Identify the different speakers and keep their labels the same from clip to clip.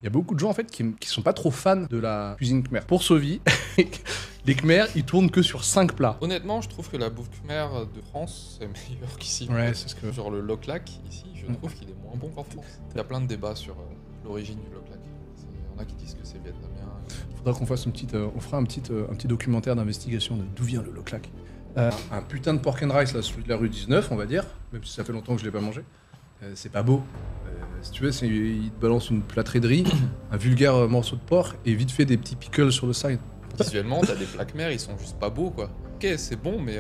Speaker 1: Il y a beaucoup de gens en fait qui sont pas trop fans de la cuisine khmer. Pour Sovi, les Khmer ils tournent que sur 5 plats.
Speaker 2: Honnêtement, je trouve que la bouffe khmer de France c'est meilleur qu'ici.
Speaker 1: Ouais, c'est ce que.
Speaker 2: Genre le loklak, ici, je trouve qu'il est moins bon qu'en France. Il y a plein de débats sur l'origine du loklak. Il y en a qui disent que c'est vietnamien.
Speaker 1: Faudra qu'on fasse on fera un petit documentaire d'investigation de d'où vient le loklak. Un putain de pork and rice là, celui de la rue 19, on va dire, même si ça fait longtemps que je l'ai pas mangé. C'est pas beau. Si tu veux, il te balance une plâtrée de riz, un vulgaire morceau de porc et vite fait des petits pickles sur le side.
Speaker 2: Visuellement, t'as des plats khmer, ils sont juste pas beaux quoi. Ok, c'est bon, mais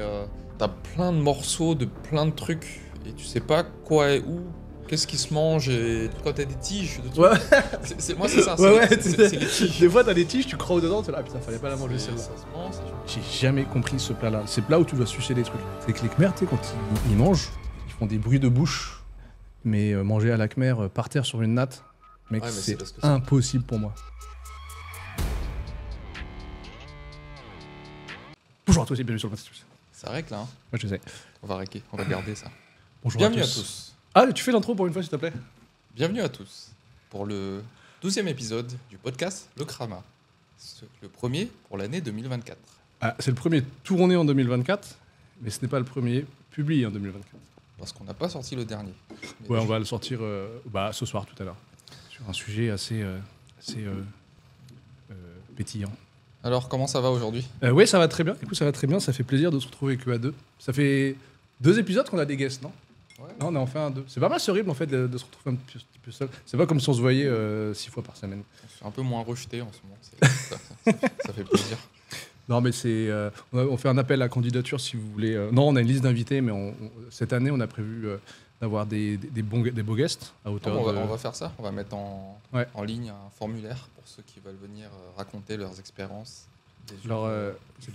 Speaker 2: t'as plein de morceaux de plein de trucs et tu sais pas quoi et où. Qu'est-ce qui se mange et quand t'as des tiges de trucs.
Speaker 1: Ouais.
Speaker 2: Moi c'est ça,
Speaker 1: c'est
Speaker 2: les tiges.
Speaker 1: Des fois t'as des tiges, tu crois dedans, tu es là, putain, fallait pas la manger celle-là.
Speaker 2: Ça se mange,
Speaker 1: J'ai jamais compris ce plat-là. C'est plat où tu dois sucer des trucs. C'est que les Khmer, tu sais, quand ils mangent, ils font des bruits de bouche. Mais manger à la Khmer par terre sur une natte, mec,
Speaker 2: ouais,
Speaker 1: c'est impossible pour moi. Bonjour à tous et bienvenue sur le podcast.
Speaker 2: Ça règle là, hein.
Speaker 1: Moi je sais.
Speaker 2: On va garder ça.
Speaker 1: Bonjour
Speaker 2: Bienvenue
Speaker 1: à
Speaker 2: à
Speaker 1: tous.
Speaker 2: tous.
Speaker 1: Ah, tu fais l'intro pour une fois s'il te plaît.
Speaker 2: Bienvenue à tous pour le 12e épisode du podcast Le Krama. Le premier pour l'année 2024.
Speaker 1: Ah, c'est le premier tourné en 2024, mais ce n'est pas le premier publié en 2024.
Speaker 2: Parce qu'on n'a pas sorti le dernier. Mais
Speaker 1: Ouais, on va le sortir ce soir tout à l'heure. Sur un sujet assez pétillant.
Speaker 2: Alors, comment ça va aujourd'hui ?
Speaker 1: Ouais, ça va très bien. Écoute, ça va très bien. Ça fait plaisir de se retrouver que à deux. Ça fait 2 épisodes qu'on a des guests, non ?
Speaker 2: Ouais.
Speaker 1: Non, on a enfin 2. C'est pas mal, c'est horrible en fait de se retrouver un petit peu seul. C'est pas comme si on se voyait 6 fois par semaine.
Speaker 2: Je suis un peu moins rejeté en ce moment. Ça fait plaisir.
Speaker 1: Non, mais on fait un appel à candidature si vous voulez. Non, on a une liste d'invités, mais cette année, on a prévu d'avoir des beaux guests à hauteur
Speaker 2: on va faire ça. On va mettre en ligne un formulaire pour ceux qui veulent venir raconter leurs expériences. Plus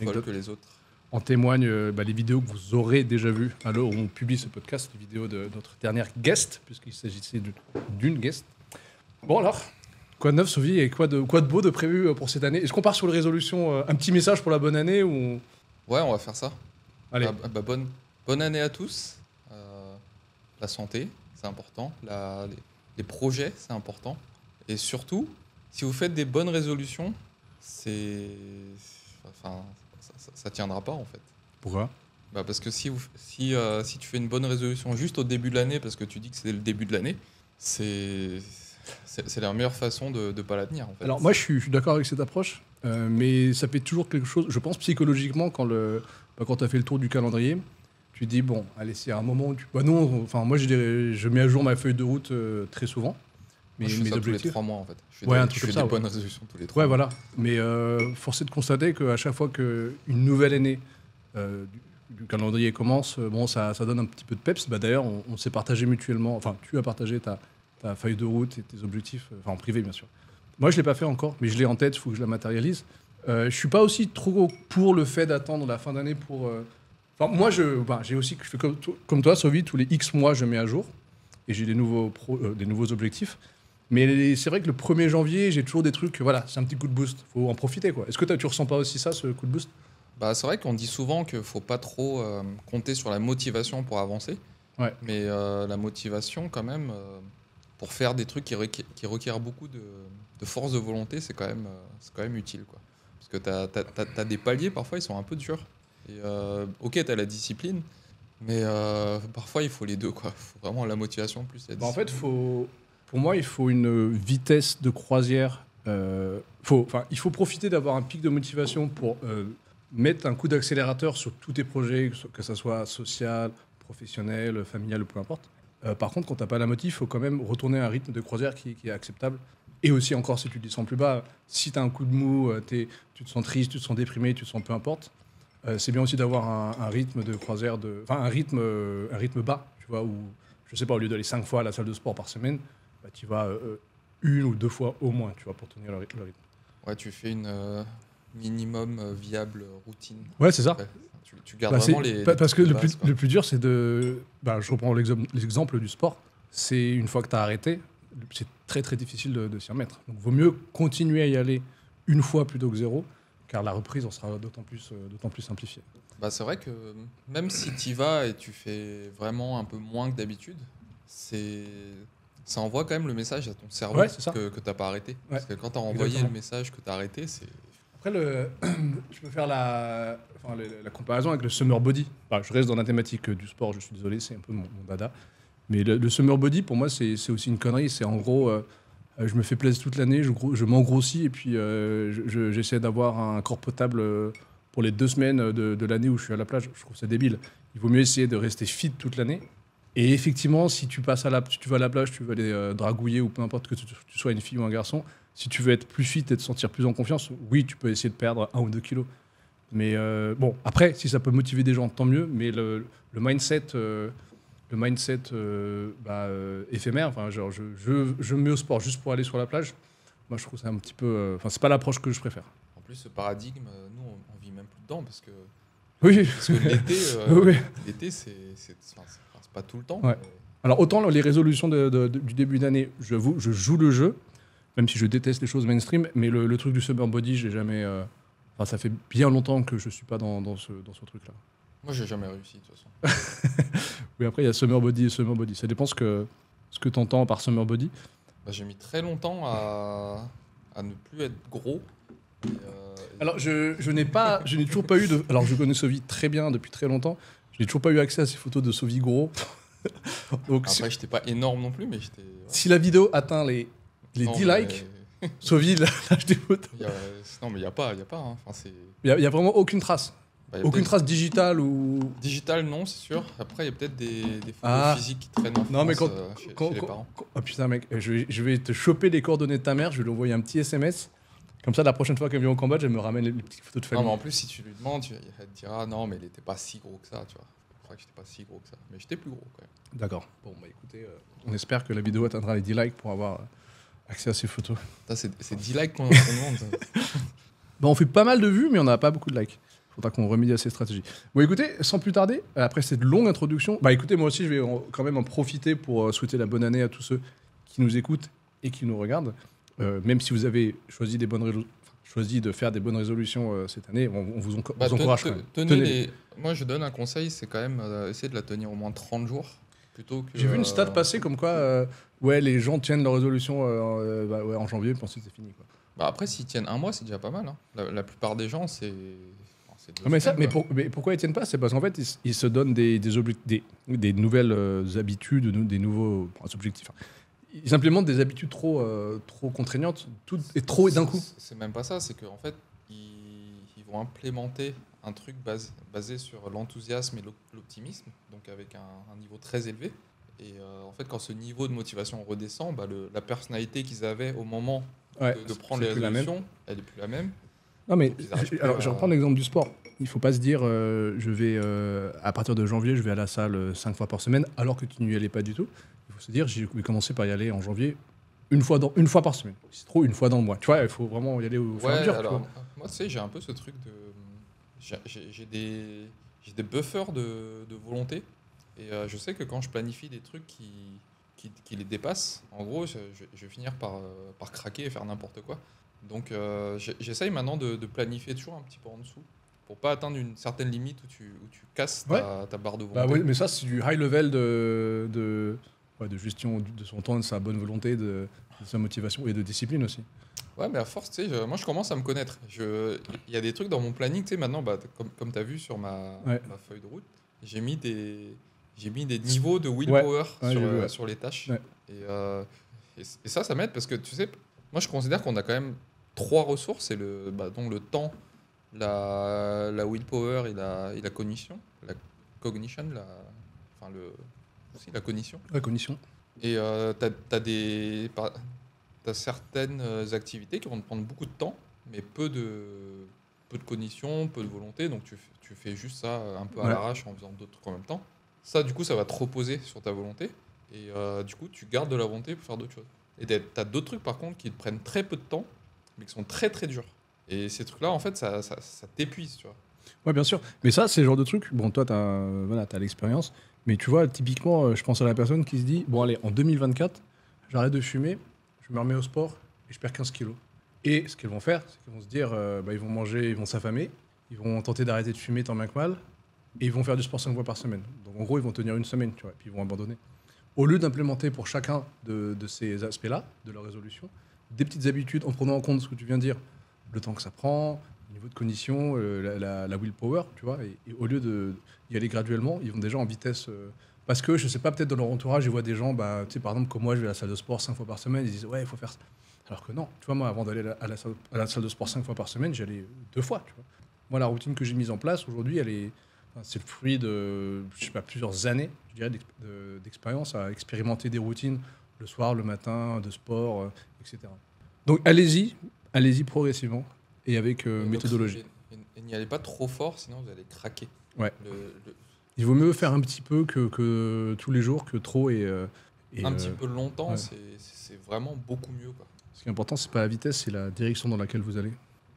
Speaker 2: folles que les autres.
Speaker 1: En témoignent les vidéos que vous aurez déjà vues à l'heure où on publie ce podcast, les vidéos de notre dernière guest, puisqu'il s'agissait d'une guest. Bon alors, quoi de neuf, Sophie, et quoi de beau de prévu pour cette année ? Est-ce qu'on part sur les résolutions un petit message pour la bonne année ou...
Speaker 2: Ouais, on va faire ça.
Speaker 1: Allez.
Speaker 2: Bonne année à tous. La santé, c'est important. Les projets, c'est important. Et surtout, si vous faites des bonnes résolutions, ça tiendra pas en fait.
Speaker 1: Pourquoi ?
Speaker 2: Parce que si tu fais une bonne résolution juste au début de l'année, parce que tu dis que c'est le début de l'année, c'est la meilleure façon de ne pas la tenir en fait.
Speaker 1: Alors moi je suis d'accord avec cette approche, mais ça fait toujours quelque chose, je pense psychologiquement, quand tu as fait le tour du calendrier, tu dis bon, allez, c'est un moment où moi je mets à jour ma feuille de route très souvent.
Speaker 2: Mais je fais ça tous les 3 mois en fait. Je fais des bonnes résolutions tous les 3
Speaker 1: mois.
Speaker 2: Ouais,
Speaker 1: voilà. Mais force est de constater qu'à chaque fois qu'une nouvelle année du calendrier commence, ça donne un petit peu de peps. D'ailleurs, on s'est partagé mutuellement, enfin tu as partagé ta feuille de route et tes objectifs, en privé bien sûr. Moi je ne l'ai pas fait encore, mais je l'ai en tête, il faut que je la matérialise. Je ne suis pas aussi trop pour le fait d'attendre la fin d'année pour... moi j'ai aussi, je fais comme toi, Sophie, tous les X mois je mets à jour et j'ai des nouveaux objectifs. Mais c'est vrai que le 1er janvier, j'ai toujours des trucs, voilà, c'est un petit coup de boost, faut en profiter quoi. Est-ce que tu ressens pas aussi ça, ce coup de boost ?
Speaker 2: C'est vrai qu'on dit souvent qu'il ne faut pas trop compter sur la motivation pour avancer.
Speaker 1: Ouais.
Speaker 2: Mais la motivation quand même... pour faire des trucs qui requièrent beaucoup de force de volonté, c'est quand même utile, quoi. Parce que t'as des paliers, parfois, ils sont un peu durs. Et ok, t'as la discipline, mais parfois, il faut les deux, quoi. Il faut vraiment la motivation plus la discipline.
Speaker 1: En fait, pour moi, il faut une vitesse de croisière. Il faut profiter d'avoir un pic de motivation pour mettre un coup d'accélérateur sur tous tes projets, que ça soit social, professionnel, familial, peu importe. Par contre, quand tu n'as pas la motive, il faut quand même retourner à un rythme de croisière qui est acceptable. Et aussi, encore, si tu te sens plus bas, si tu as un coup de mou, tu te sens triste, tu te sens déprimé, tu te sens peu importe, c'est bien aussi d'avoir un rythme de croisière, un rythme bas, tu vois, où, je sais pas, au lieu d'aller 5 fois à la salle de sport par semaine, tu vas 1 ou 2 fois au moins, tu vois, pour tenir le rythme.
Speaker 2: Ouais, tu fais une minimum viable routine.
Speaker 1: Ouais, c'est ça.
Speaker 2: Ouais. Tu gardes vraiment les...
Speaker 1: Parce que le plus dur, c'est de... je reprends l'exemple du sport. C'est une fois que tu as arrêté, c'est très très difficile de s'y remettre. Donc, vaut mieux continuer à y aller une fois plutôt que 0, car la reprise en sera d'autant plus simplifiée.
Speaker 2: C'est vrai que même si tu y vas et tu fais vraiment un peu moins que d'habitude, c'est ça envoie quand même le message à ton cerveau
Speaker 1: Ouais, c'est ça.
Speaker 2: que t'as pas arrêté.
Speaker 1: Ouais,
Speaker 2: Parce que quand t'as envoyé
Speaker 1: exactement.
Speaker 2: le message que t'as arrêté, c'est...
Speaker 1: Après, je peux faire la comparaison avec le summer body. Enfin, je reste dans la thématique du sport, je suis désolé, c'est un peu mon dada. Mais le summer body, pour moi, c'est aussi une connerie. C'est en gros, je me fais plaisir toute l'année, je m'engrossis et puis j'essaie d'avoir un corps potable pour les 2 semaines de l'année où je suis à la plage. Je trouve ça débile. Il vaut mieux essayer de rester fit toute l'année. Et effectivement, si tu si tu vas à la plage, tu vas aller dragouiller ou peu importe que tu sois une fille ou un garçon, si tu veux être plus fit et te sentir plus en confiance, oui, tu peux essayer de perdre 1 ou 2 kilos. Mais bon, après, si ça peut motiver des gens, tant mieux. Mais le mindset éphémère, enfin, genre, je me mets au sport juste pour aller sur la plage. Moi, je trouve ça un petit peu. Enfin, c'est pas l'approche que je préfère.
Speaker 2: En plus, ce paradigme, nous, on vit même plus dedans
Speaker 1: Oui,
Speaker 2: parce que l'été,
Speaker 1: oui.
Speaker 2: l'été, enfin, c'est pas tout le temps.
Speaker 1: Ouais. Alors, autant les résolutions du début d'année, j'avoue, je joue le jeu, même si je déteste les choses mainstream, mais le truc du summer body, j'ai jamais. Enfin, ça fait bien longtemps que je suis pas dans ce truc-là.
Speaker 2: Moi, j'ai jamais réussi, de toute façon.
Speaker 1: Oui, après, il y a summer body et summer body. Ça dépend ce que tu entends par summer body.
Speaker 2: Bah, j'ai mis très longtemps à ne plus être gros.
Speaker 1: Alors, je n'ai toujours pas eu de. Alors, je connais Sovi très bien depuis très longtemps. Je n'ai toujours pas eu accès à ces photos de Sovi gros. Donc,
Speaker 2: Après, j'étais pas énorme non plus, mais j'étais...
Speaker 1: si la vidéo atteint les
Speaker 2: Non,
Speaker 1: 10 likes, Sovi lâche des photos.
Speaker 2: Non, mais il n'y a pas. Hein. Enfin, c'est...
Speaker 1: Il y a vraiment aucune trace.
Speaker 2: Bah, y a
Speaker 1: Aucune
Speaker 2: peut-être-
Speaker 1: trace digitale ou.
Speaker 2: Digital, non, c'est sûr. Après, il y a peut-être des photos physiques qui traînent en France
Speaker 1: Non, mais
Speaker 2: chez les parents.
Speaker 1: Oh putain, mec, je vais te choper les coordonnées de ta mère, je vais lui envoyer un petit SMS. Comme ça, la prochaine fois qu'elle vient au Cambodge, elle me ramène les petites photos de
Speaker 2: Non,
Speaker 1: famille.
Speaker 2: mais en plus, si tu lui demandes, elle te dira non, mais il n'était pas si gros que ça, tu vois. C'est vrai que j'étais pas si gros que ça. Mais j'étais plus gros quand même.
Speaker 1: D'accord. Bon, bah écoutez, on espère que la vidéo atteindra les 10 likes pour avoir accès à ces photos.
Speaker 2: Putain, c'est 10 likes qu'on demande. Ça.
Speaker 1: Bah, on fait pas mal de vues, mais on n'a pas beaucoup de likes. Faudra qu'on remédie à ces stratégies. Bon, écoutez, sans plus tarder, après cette longue introduction, bah écoutez, moi aussi, je vais quand même en profiter pour souhaiter la bonne année à tous ceux qui nous écoutent et qui nous regardent. Même si vous avez choisi de faire des bonnes résolutions cette année, on vous encourage quand même.
Speaker 2: Tenez. Moi, je donne un conseil, c'est quand même essayer de la tenir au moins 30 jours. Plutôt que,
Speaker 1: J'ai vu une stat passer comme quoi ouais, les gens tiennent leur résolution en janvier, puis ensuite c'est fini. Quoi.
Speaker 2: Bah après, s'ils tiennent un mois, c'est déjà pas mal. Hein. La plupart des gens, c'est 2
Speaker 1: Mais,
Speaker 2: semaines, quoi.
Speaker 1: mais pourquoi ils tiennent pas? C'est parce qu'en fait, ils se donnent des nouvelles habitudes, des nouveaux objectifs. Enfin, ils implémentent des habitudes trop contraignantes, tout et trop et d'un coup.
Speaker 2: C'est même pas ça, c'est qu'en fait, ils vont implémenter un truc basé sur l'enthousiasme et l'optimisme, donc avec un niveau très élevé. Et en fait, quand ce niveau de motivation redescend, bah, la personnalité qu'ils avaient au moment
Speaker 1: Ouais,
Speaker 2: de prendre les
Speaker 1: plus la même.
Speaker 2: résolutions, elle est plus la même.
Speaker 1: Non, mais
Speaker 2: Donc, ils arrivent plus
Speaker 1: alors,
Speaker 2: à-
Speaker 1: je reprends l'exemple du sport. Il faut pas se dire, je vais à partir de janvier, je vais à la salle 5 fois par semaine, alors que tu n'y allais pas du tout. Il faut se dire, je vais commencer par y aller en janvier une fois par semaine. Si c'est trop, une fois dans le mois. Tu vois, il faut vraiment y aller au fur et à
Speaker 2: Ouais,
Speaker 1: mesure. Tu
Speaker 2: alors,
Speaker 1: vois.
Speaker 2: moi, tu sais, j'ai un peu ce truc de. J'ai des buffers de volonté. Et je sais que quand je planifie des trucs qui les dépassent, en gros, je vais finir par craquer et faire n'importe quoi. Donc, j'essaye maintenant de planifier toujours un petit peu en dessous pour pas atteindre une certaine limite où tu casses ta barre de
Speaker 1: Bah
Speaker 2: volonté.
Speaker 1: oui, mais ça, c'est du high level de gestion de son temps, de sa bonne volonté, de sa motivation et de discipline aussi.
Speaker 2: Ouais, mais à force, tu sais, moi je commence à me connaître. Il y a des trucs dans mon planning, tu sais, maintenant, bah, comme tu as vu sur ma feuille de route, j'ai mis des niveaux de willpower
Speaker 1: Ouais, j'ai vu, ouais.
Speaker 2: sur les tâches.
Speaker 1: Ouais.
Speaker 2: Et ça m'aide parce que, tu sais, moi je considère qu'on a quand même 3 ressources, c'est donc le temps, la willpower et la cognition. La cognition, aussi la cognition.
Speaker 1: La cognition.
Speaker 2: Et t'as certaines activités qui vont te prendre beaucoup de temps, mais peu de cognition, peu de volonté. Donc tu fais juste ça un peu à
Speaker 1: Ouais.
Speaker 2: l'arrache en faisant d'autres trucs en même temps. Ça, du coup, ça va te reposer sur ta volonté. Et du coup, tu gardes de la volonté pour faire d'autres choses. Et t'as d'autres trucs, par contre, qui te prennent très peu de temps, mais qui sont très très durs. Et ces trucs-là, en fait, ça t'épuise, tu vois.
Speaker 1: Ouais, bien sûr. Mais ça, c'est le genre de truc. Bon, toi, t'as l'expérience. Mais tu vois, typiquement, je pense à la personne qui se dit bon, allez, en 2024, j'arrête de fumer, je me remets au sport et je perds 15 kilos. Et ce qu'ils vont faire, c'est qu'ils vont se dire ils vont manger, ils vont s'affamer, ils vont tenter d'arrêter de fumer tant bien que mal, et ils vont faire du sport 5 fois par semaine. Donc, en gros, ils vont tenir une semaine, tu vois, et puis ils vont abandonner. au lieu d'implémenter pour chacun de ces aspects-là, de leur résolution, des petites habitudes en prenant en compte ce que tu viens de dire, le temps que ça prend, le niveau de cognition, la willpower, tu vois, et au lieu d'y aller graduellement, ils vont déjà en vitesse. Parce que, je sais pas, peut-être dans leur entourage, ils voient des gens, bah, tu sais, par exemple, comme moi, je vais à la salle de sport 5 fois par semaine, ils disent, ouais, il faut faire ça. Alors que non, tu vois, moi, avant d'aller à la salle de sport 5 fois par semaine, j'y allais 2 fois, tu vois. Moi, la routine que j'ai mise en place aujourd'hui, c'est le fruit de, je sais pas, plusieurs années, je dirais, d'expérience à expérimenter des routines le soir, le matin, de sport, etc. Donc, allez-y progressivement et avec méthodologie.
Speaker 2: Et n'y allez pas trop fort, sinon vous allez craquer.
Speaker 1: Ouais.
Speaker 2: Le-
Speaker 1: Il vaut mieux faire un petit peu que tous les jours que trop et,
Speaker 2: un petit peu longtemps,
Speaker 1: ouais.
Speaker 2: c'est vraiment beaucoup mieux, quoi.
Speaker 1: Ce qui est important, c'est pas la vitesse, c'est la direction dans laquelle vous allez.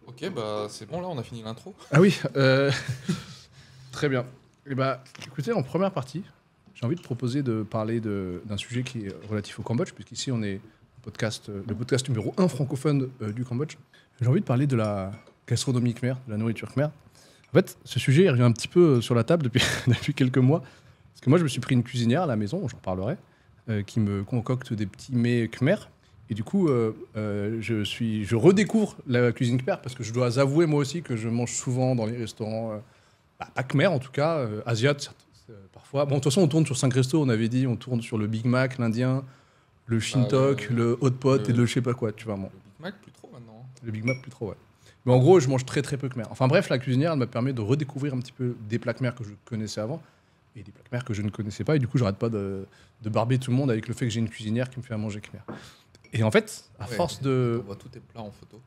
Speaker 2: Ok, bah c'est bon, là, on a fini l'intro.
Speaker 1: Ah oui, très bien. Et bah, écoutez, en première partie, j'ai envie de proposer de parler d'un sujet qui est relatif au Cambodge, puisqu'ici on est le podcast numéro 1 francophone du Cambodge. J'ai envie de parler de la gastronomie khmer, de la nourriture khmer. En fait, ce sujet il revient un petit peu sur la table depuis, depuis quelques mois. Parce que moi, je me suis pris une cuisinière à la maison, j'en parlerai, qui me concocte des petits mets khmer. Et du coup, je redécouvre la cuisine khmer parce que je dois avouer moi aussi que je mange souvent dans les restaurants, pas khmer en tout cas, asiates parfois. Bon, de toute façon, on tourne sur 5 restos, on avait dit, on tourne sur le Big Mac, l'Indien, le Shintok, le Hot Pot et le je sais pas quoi, tu vois. Bon.
Speaker 2: Le Big Mac, plus trop maintenant.
Speaker 1: Le Big Mac, plus trop, ouais. Mais en gros, je mange très très peu khmer. Enfin bref, la cuisinière, elle m'a permis de redécouvrir un petit peu des plats khmer que je connaissais avant et des plats khmer que je ne connaissais pas. Et du coup, j'arrête pas de barber tout le monde avec le fait que j'ai une cuisinière qui me fait à manger khmer. Et en fait, à force de...
Speaker 2: On voit tous tes plats en photo.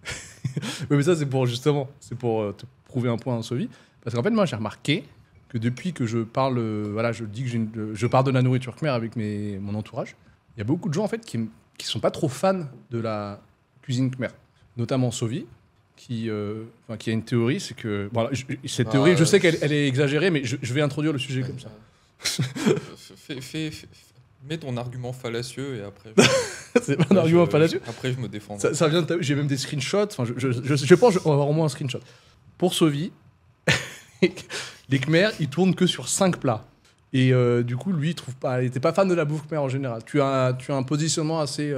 Speaker 1: Oui, mais ça, c'est pour justement, c'est pour te prouver un point en Sovi. Parce qu'en fait, moi, j'ai remarqué que depuis que je parle, voilà, je dis que je parle de la nourriture khmer avec mon entourage, il y a beaucoup de gens en fait qui sont pas trop fans de la cuisine khmer, notamment Sovi, qui a une théorie, c'est que voilà, cette théorie, je sais qu'elle elle est exagérée, mais je vais introduire le sujet comme ça.
Speaker 2: Mets ton argument fallacieux et après.
Speaker 1: C'est pas un argument fallacieux.
Speaker 2: Après, je me défends.
Speaker 1: Ça vient j'ai même des screenshots. Enfin, je pense qu'on va avoir au moins un screenshot. Pour Sovi, les Khmers, ils tournent que sur 5 plats. Et du coup, lui, il était pas fan de la bouffe khmer en général. Tu as un positionnement assez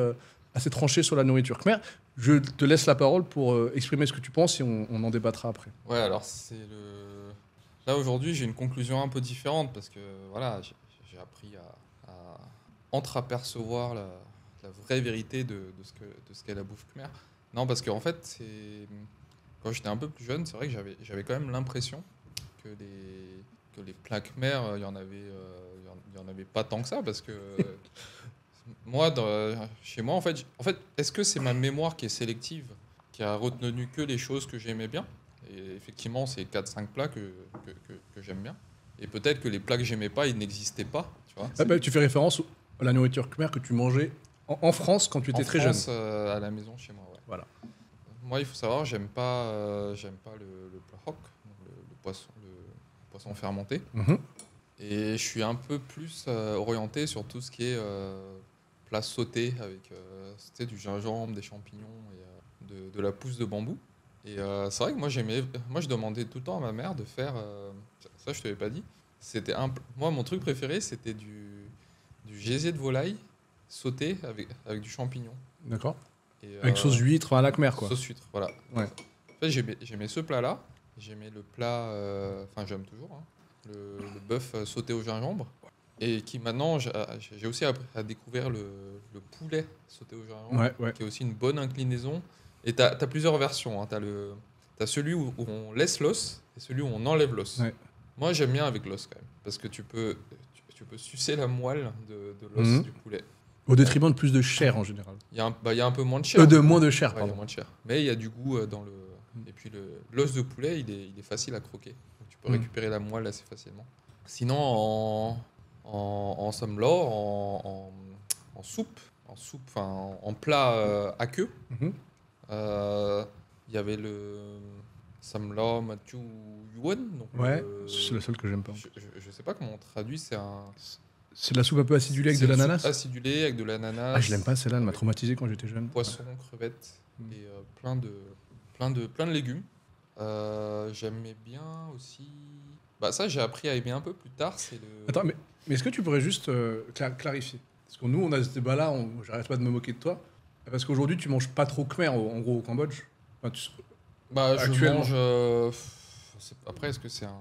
Speaker 1: tranché sur la nourriture khmer. Je te laisse la parole pour exprimer ce que tu penses et on en débattra après.
Speaker 2: Ouais, alors là aujourd'hui, j'ai une conclusion un peu différente parce que voilà, j'ai appris à entreapercevoir la vraie vérité de ce qu'est la bouffe khmer. Non, parce qu'en fait, quand j'étais un peu plus jeune, c'est vrai que j'avais quand même l'impression que les plats khmer, il y en avait pas tant que ça, parce que moi, chez moi, en fait, est-ce que c'est ma mémoire qui est sélective, qui a retenu que les choses que j'aimais bien? Et effectivement, c'est 4-5 plats que j'aime bien. Et peut-être que les plats que j'aimais pas, ils n'existaient pas. Tu vois,
Speaker 1: tu fais référence à la nourriture khmer que tu mangeais en France quand tu étais très jeune.
Speaker 2: À la maison chez moi, ouais.
Speaker 1: Voilà.
Speaker 2: Moi, il faut savoir, j'aime pas le plahok, le poisson fermenté.
Speaker 1: Mm-hmm.
Speaker 2: Et je suis un peu plus orienté sur tout ce qui est plat sauté avec du gingembre, des champignons et de la pousse de bambou. Et c'est vrai que moi, je demandais tout le temps à ma mère de faire... ça, je te l'avais pas dit. Moi, mon truc préféré, c'était du gésier de volaille sauté avec du champignon.
Speaker 1: D'accord. Avec sauce huître, à la khmer, quoi.
Speaker 2: Sauce huître, voilà.
Speaker 1: Ouais.
Speaker 2: En fait, j'aimais ce plat-là. J'aimais le plat... Enfin, j'aime toujours. Hein, le bœuf sauté au gingembre. Et qui maintenant, j'ai aussi appris à découvrir le poulet sauté au gingembre,
Speaker 1: ouais.
Speaker 2: qui est aussi une bonne inclinaison. Et tu as plusieurs versions. Hein. Tu as celui où on laisse l'os et celui où on enlève l'os.
Speaker 1: Ouais.
Speaker 2: Moi, j'aime bien avec l'os quand même. Parce que tu peux sucer la moelle de l'os du poulet.
Speaker 1: Au détriment de plus de chair en général.
Speaker 2: Il y a un peu moins de chair.
Speaker 1: Moins de chair,
Speaker 2: ouais,
Speaker 1: pardon.
Speaker 2: Il y a moins de chair. Mais il y a du goût dans le... Et puis l'os de poulet, il est facile à croquer. Donc tu peux récupérer la moelle assez facilement. Sinon, en samlor, en soupe, en plat à queue, il y avait le samlor matchu yuan.
Speaker 1: Ouais, c'est la seule que j'aime pas.
Speaker 2: Je sais pas comment on traduit,
Speaker 1: c'est de la soupe un peu acidulée avec de l'ananas.
Speaker 2: Acidulée avec de l'ananas.
Speaker 1: Ah, je l'aime pas celle-là, elle m'a traumatisé quand j'étais jeune.
Speaker 2: Poisson, crevettes et plein de légumes. J'aimais bien aussi. Bah ça, j'ai appris à aimer un peu plus tard.
Speaker 1: Attends, mais est-ce que tu pourrais juste clarifier? Parce que nous, on a ce débat-là, j'arrête pas de me moquer de toi. Parce qu'aujourd'hui, tu manges pas trop khmer, en gros, au Cambodge. Enfin,
Speaker 2: Bah, je
Speaker 1: actuellement.
Speaker 2: mange. Après, est-ce que c'est un.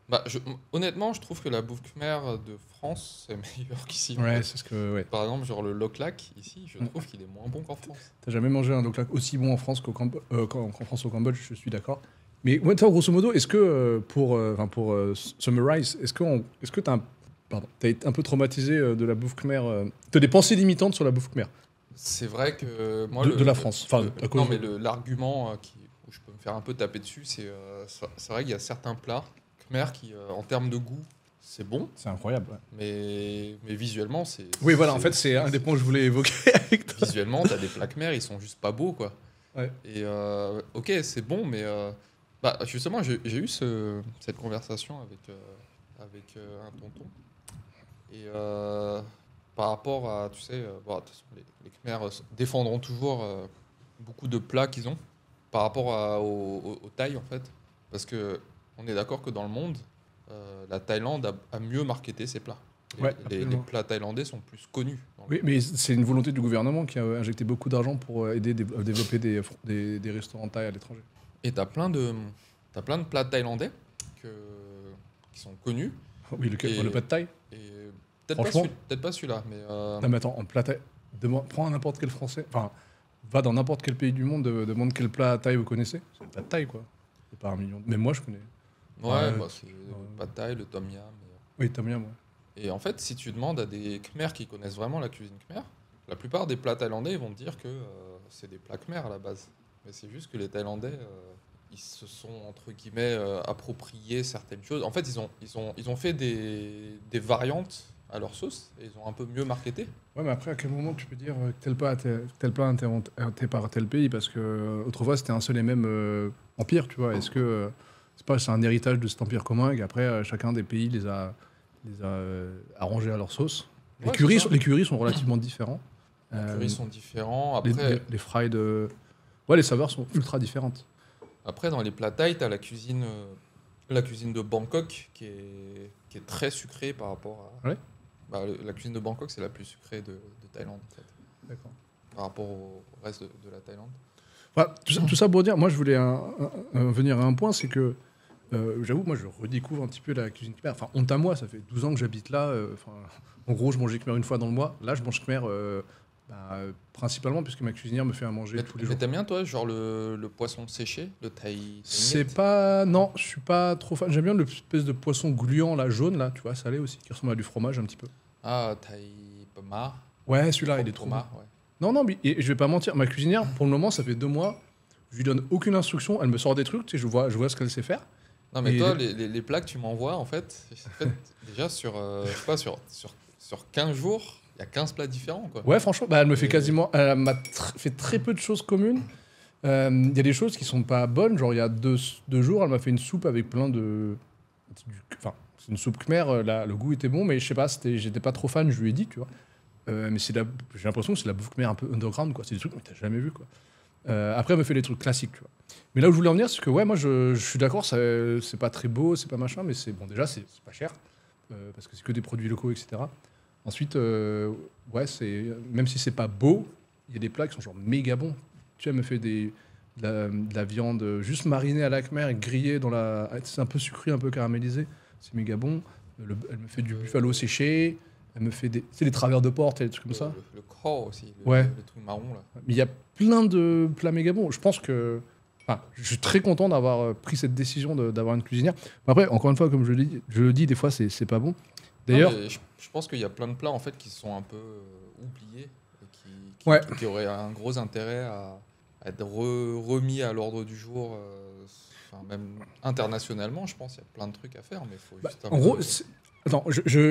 Speaker 2: Bah, honnêtement, je trouve que la bouffe khmer de France c'est meilleur qu'ici. En
Speaker 1: Ouais,
Speaker 2: fait.
Speaker 1: c'est ce que. Ouais.
Speaker 2: Par exemple, genre le loklak, ici, je trouve qu'il est moins bon qu'en France.
Speaker 1: T'as jamais mangé un loklak aussi bon en France qu'en France au Cambodge, je suis d'accord. Mais ouais, toi, grosso modo, est-ce que pour summarize, est-ce que t'as été un peu traumatisé de la bouffe khmer t'as des pensées limitantes sur la bouffe khmer
Speaker 2: C'est vrai que moi.
Speaker 1: de la France. Enfin, à cause
Speaker 2: non, mais
Speaker 1: de-
Speaker 2: l'argument où je peux me faire un peu taper dessus, c'est vrai qu'il y a certains plats khmer qui, en termes de goût, c'est bon,
Speaker 1: C'est incroyable. Ouais.
Speaker 2: mais visuellement, c'est.
Speaker 1: Oui, voilà, en fait, c'est un des points que je voulais évoquer avec toi.
Speaker 2: Visuellement, t'as des plats khmer, ils sont juste pas beaux, quoi.
Speaker 1: Ouais.
Speaker 2: Et ok, c'est bon, mais bah, justement, j'ai eu cette conversation avec un tonton. Et par rapport à, tu sais, bon, de toute façon, les Khmers défendront toujours beaucoup de plats qu'ils ont par rapport au Thaï, en fait. Parce que on est d'accord que dans le monde, la Thaïlande a mieux marketé ses plats.
Speaker 1: Ouais,
Speaker 2: Les
Speaker 1: absolument.
Speaker 2: plats thaïlandais sont plus connus. Dans le
Speaker 1: Oui, mais c'est une volonté du gouvernement qui a injecté beaucoup d'argent pour aider à développer des restaurants thaï à l'étranger.
Speaker 2: Et t'as plein de plats thaïlandais que, qui sont connus.
Speaker 1: Oui,
Speaker 2: Et-
Speaker 1: le pad thaï.
Speaker 2: Et
Speaker 1: Franchement.
Speaker 2: peut-être pas celui-là, mais
Speaker 1: Non, mais attends, en plat thaï, prends n'importe quel français, enfin, va dans n'importe quel pays du monde, demande quel plat thaï vous connaissez. C'est le pad thaï, quoi. C'est pas un million. Même moi, je connais.
Speaker 2: ouais,
Speaker 1: Ouais,
Speaker 2: bah, c'est le pad thaï, le tom yam.
Speaker 1: Oui, t'as bien, moi.
Speaker 2: Et en fait, si tu demandes à des Khmers qui connaissent vraiment la cuisine khmer, la plupart des plats thaïlandais ils vont te dire que c'est des plats khmers à la base. Mais c'est juste que les Thaïlandais, ils se sont, entre guillemets, appropriés certaines choses. En fait, ils ont fait des variantes à leur sauce et ils ont un peu mieux marketé.
Speaker 1: Ouais, mais après, à quel moment tu peux dire que tel plat a été inventé par tel pays? Parce que autrefois, c'était un seul et même empire, tu vois. Est-ce que c'est un héritage de cet empire commun et qu'après, chacun des pays les a arrangés à leur sauce?
Speaker 2: Ouais, c'est ça.
Speaker 1: Les currys sont relativement différents.
Speaker 2: Les currys sont différents.
Speaker 1: Les fried. Ouais, les saveurs sont ultra différentes.
Speaker 2: Après, dans les plats thaï, tu as la cuisine de Bangkok qui est très sucrée par rapport à.
Speaker 1: Ouais.
Speaker 2: Bah, la cuisine de Bangkok, c'est la plus sucrée de Thaïlande, en fait,
Speaker 1: D'accord.
Speaker 2: par rapport au reste de la Thaïlande.
Speaker 1: Enfin, tout ça pour dire, moi je voulais venir à un point, c'est que j'avoue, moi je redécouvre un petit peu la cuisine khmer. Enfin, honte à moi, ça fait 12 ans que j'habite là. En gros, je mangeais khmer une fois dans le mois. Là, je mange khmer principalement puisque ma cuisinière me fait à manger tous les jours.
Speaker 2: Mais t'aimes bien, toi, genre le poisson séché, le thaï
Speaker 1: C'est
Speaker 2: miet?
Speaker 1: pas. Non, je suis pas trop fan. J'aime bien l'espèce de poisson gluant, là, jaune, là, tu vois, salé aussi, qui ressemble à du fromage un petit peu.
Speaker 2: Ah, thaï pama.
Speaker 1: Ouais, celui-là, il est trop bon.
Speaker 2: Poma, ouais.
Speaker 1: Non, non, mais et je vais pas mentir, ma cuisinière, pour le moment, ça fait 2 mois, je lui donne aucune instruction, elle me sort des trucs, tu sais, je vois ce qu'elle sait faire.
Speaker 2: Non, mais
Speaker 1: Et
Speaker 2: toi, les plats que tu m'envoies, en fait, déjà je sais pas, sur 15 jours, il y a 15 plats différents, quoi.
Speaker 1: Ouais, franchement, bah, elle me fait
Speaker 2: Et-
Speaker 1: quasiment. Elle m'a fait très peu de choses communes. Il y a des choses qui sont pas bonnes. Genre, il y a 2 jours, elle m'a fait une soupe avec plein de. Enfin, c'est une soupe khmer. Là, le goût était bon, mais je sais pas, j'étais pas trop fan. Je lui ai dit, tu vois. Mais j'ai l'impression que c'est la bouffe khmer un peu underground, quoi. C'est des trucs que t'as jamais vu, quoi. Après, elle me fait des trucs classiques, tu vois. Mais là où je voulais en venir, c'est que ouais, moi, je suis d'accord, c'est pas très beau, c'est pas machin, mais c'est bon. Déjà, c'est pas cher parce que c'est que des produits locaux, etc. Ensuite, ouais, même si c'est pas beau, il y a des plats qui sont genre méga bons. Tu vois, elle me fait de la viande juste marinée à la khmer et grillée dans la. C'est un peu sucré, un peu caramélisé. C'est méga bon. Elle me fait du buffalo séché. Elle me fait des travers de porc, des trucs comme ça.
Speaker 2: Le craw aussi,
Speaker 1: Ouais.
Speaker 2: le truc marron, là.
Speaker 1: Mais il y a plein de plats méga bons. Je pense que. Enfin, je suis très content d'avoir pris cette décision d'avoir une cuisinière. Après, encore une fois, comme je le dis, des fois, c'est pas bon. D'ailleurs,
Speaker 2: Non, mais je pense qu'il y a plein de plats, en fait, qui sont un peu oubliés et
Speaker 1: Ouais.
Speaker 2: qui auraient un gros intérêt à être remis à l'ordre du jour, enfin, même internationalement, je pense qu'il y a plein de trucs à faire, mais il faut juste un
Speaker 1: en
Speaker 2: peu-
Speaker 1: gros, attends,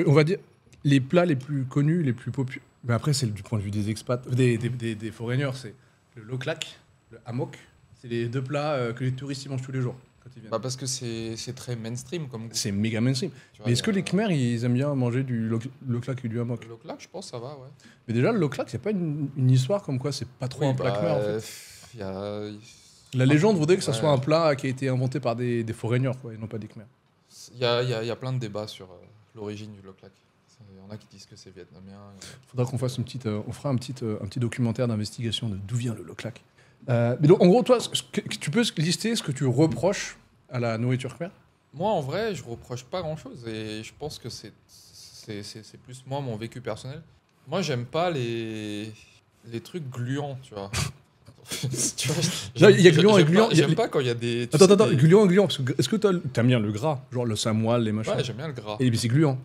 Speaker 1: on va dire les plats les plus connus, les plus populaires. Mais après, c'est du point de vue des expats, des foreigners, c'est le loklak, le hamok. C'est les 2 plats que les touristes y mangent tous les jours quand ils viennent.
Speaker 2: Bah, parce que c'est très mainstream comme goût.
Speaker 1: C'est méga mainstream.
Speaker 2: Tu vois,
Speaker 1: Mais est-ce
Speaker 2: il y
Speaker 1: que
Speaker 2: a-
Speaker 1: les Khmers, ils aiment bien manger du loklak et du hamok?
Speaker 2: Le loklak, je pense ça va, ouais.
Speaker 1: Mais déjà, le loklak, c'est pas une histoire comme quoi c'est pas trop un plat khmer, en fait.
Speaker 2: il y a-
Speaker 1: La légende voudrait que ça
Speaker 2: Ouais.
Speaker 1: soit un plat qui a été inventé par des foreigners, quoi, et non pas des Khmers.
Speaker 2: Il y a plein de débats sur l'origine du loklak. Il y en a qui disent que c'est vietnamien.
Speaker 1: Faudra qu'on fasse on fera un petit documentaire d'investigation de d'où vient le loklac. Mais donc, en gros, toi, tu peux lister ce que tu reproches à la nourriture khmer?
Speaker 2: Moi, en vrai, je reproche pas grand-chose et je pense que c'est plus moi, mon vécu personnel. Moi, j'aime pas les trucs gluants, tu vois. Tu vois,
Speaker 1: Là, il y a gluant et gluant.
Speaker 2: J'aime pas quand il y a des... tu
Speaker 1: Attends,
Speaker 2: sais, des-
Speaker 1: gluant et gluant. Est-ce que t'aimes bien le gras? Genre le samoil, les machins?
Speaker 2: Ouais, j'aime bien le gras.
Speaker 1: Et puis c'est gluant.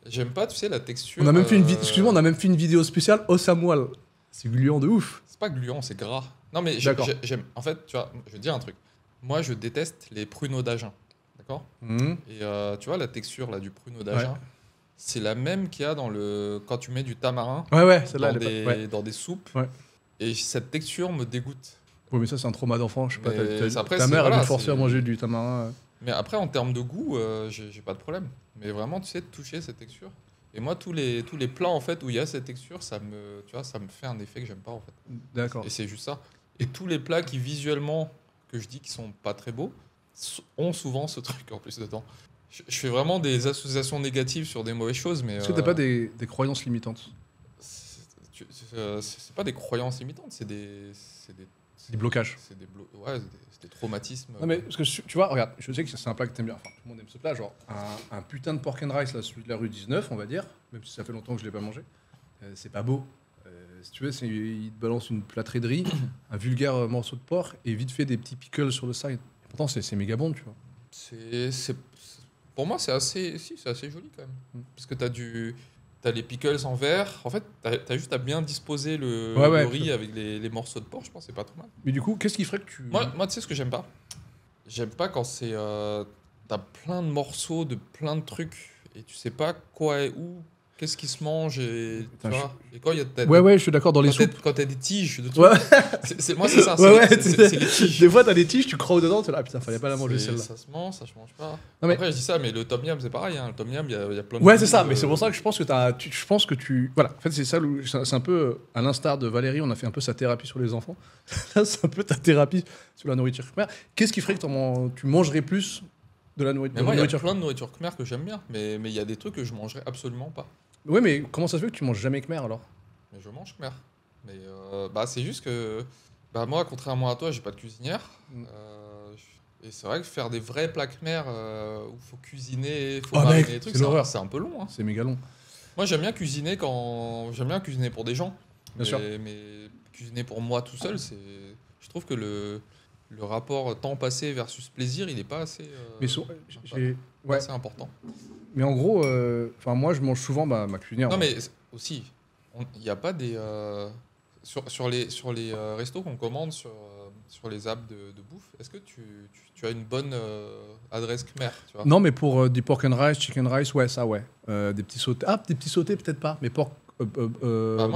Speaker 2: J'aime pas, tu sais, la texture...
Speaker 1: On a même fait excuse-moi, on a même fait une vidéo spéciale au samoil. C'est gluant de ouf.
Speaker 2: C'est pas gluant, c'est gras. Non, mais
Speaker 1: D'accord.
Speaker 2: j'aime... En fait, tu vois, je vais te dire un truc. Moi, je déteste les pruneaux d'Agen. D'accord?
Speaker 1: Mhm.
Speaker 2: Et tu vois, la texture là, du pruneau d'Agen,
Speaker 1: Ouais.
Speaker 2: c'est la même qu'il y a quand tu mets du tamarin
Speaker 1: Ouais, celle-là,
Speaker 2: dans,
Speaker 1: elle est pas... ouais.
Speaker 2: dans des soupes.
Speaker 1: Ouais.
Speaker 2: Et cette texture me dégoûte.
Speaker 1: Ouais, mais ça, c'est un trauma d'enfant. Je sais pas,
Speaker 2: Mais après,
Speaker 1: ta
Speaker 2: c'est-
Speaker 1: mère a dû
Speaker 2: voilà,
Speaker 1: te forcer
Speaker 2: c'est-
Speaker 1: à manger du tamarin.
Speaker 2: Mais après, en termes de goût, j'ai pas de problème. Mais vraiment, tu sais, de toucher cette texture. Et moi, tous les plats en fait où il y a cette texture, tu vois, ça me fait un effet que j'aime pas en fait.
Speaker 1: D'accord.
Speaker 2: Et c'est juste ça. Et tous les plats qui visuellement, que je dis qui sont pas très beaux, ont souvent ce truc en plus dedans. Je fais vraiment des associations négatives sur des mauvaises choses, mais...
Speaker 1: Est-ce que t'as pas des croyances limitantes?
Speaker 2: c'est pas des croyances limitantes, c'est des...
Speaker 1: Des blocages.
Speaker 2: Ouais, c'est des traumatismes.
Speaker 1: Non, mais parce que tu vois, regarde, je sais que c'est un plat que t'aimes bien. Enfin, tout le monde aime ce plat. Genre, un putain de pork and rice, là, celui de la rue 19, on va dire, même si ça fait longtemps que je l'ai pas mangé. C'est pas beau. Si tu veux, il te balance une plâtrée de riz, un vulgaire morceau de porc et vite fait des petits pickles sur le side. Et pourtant, c'est méga bon, tu vois.
Speaker 2: Pour moi, c'est assez joli quand même.
Speaker 1: Mm.
Speaker 2: Parce que t'as les pickles en verre. En fait, t'as juste à bien disposer le
Speaker 1: Ouais,
Speaker 2: riz avec les morceaux de porc. Je pense que c'est pas trop mal.
Speaker 1: Mais du coup, qu'est-ce qui ferait que tu.
Speaker 2: Moi, tu sais ce que j'aime pas? J'aime pas quand c'est t'as plein de morceaux de plein de trucs et tu sais pas quoi et où, qu'est-ce qui se mange et tu
Speaker 1: Putain,
Speaker 2: vois. Et quand il y a
Speaker 1: Ouais, je suis d'accord, dans les
Speaker 2: quand t'as-
Speaker 1: soupes.
Speaker 2: quand t'as des tiges de trucs.
Speaker 1: Ouais,
Speaker 2: Moi, c'est ça.
Speaker 1: ouais,
Speaker 2: C'est les tiges.
Speaker 1: Des fois, t'as des tiges, tu crois dedans, t'es là, ah, putain, fallait pas la manger celle-là.
Speaker 2: Ça se mange, ça se mange pas.
Speaker 1: Non, mais-
Speaker 2: Après, je dis ça, mais le tom yum, c'est pareil. Hein. Le tom yum, il y a plein de.
Speaker 1: Ouais, c'est ça,
Speaker 2: goûts,
Speaker 1: mais c'est pour ça que je pense que tu. Voilà, en fait, c'est ça, c'est un peu, à l'instar de Valérie, on a fait un peu sa thérapie sur les enfants. Là, c'est un peu ta thérapie sur la nourriture khmer. Qu'est-ce qui ferait que tu mangerais plus de la
Speaker 2: Mais moi, il y a
Speaker 1: nourriture
Speaker 2: plein de nourriture khmer que j'aime bien, mais il y a des trucs que je mangerais absolument pas.
Speaker 1: Ouais, mais comment ça se fait que tu manges jamais khmer alors?
Speaker 2: Mais je mange khmer. Mais c'est juste que moi, contrairement à toi, j'ai pas de cuisinière.
Speaker 1: Mm.
Speaker 2: Et c'est vrai que faire des vrais plats khmer où il faut cuisiner, faut
Speaker 1: Oh,
Speaker 2: mariner
Speaker 1: mec,
Speaker 2: les trucs,
Speaker 1: c'est l'horreur.
Speaker 2: c'est un peu long. Hein.
Speaker 1: C'est méga long.
Speaker 2: Moi, j'aime bien cuisiner pour des gens.
Speaker 1: Bien sûr.
Speaker 2: Mais cuisiner pour moi tout seul, je trouve que le rapport temps passé versus plaisir, il est pas assez,
Speaker 1: Mais
Speaker 2: pas assez important.
Speaker 1: Mais en gros, moi, je mange souvent ma cuisinière.
Speaker 2: Non, mais aussi, il n'y a pas des. Sur les restos qu'on commande sur les apps de bouffe, est-ce que tu as une bonne adresse khmer, tu vois?
Speaker 1: Non, mais pour du pork and rice, chicken rice, ouais, ça, ouais. Des petits sautés. Ah, des petits sautés, peut-être pas. Mais pork.
Speaker 2: Moi,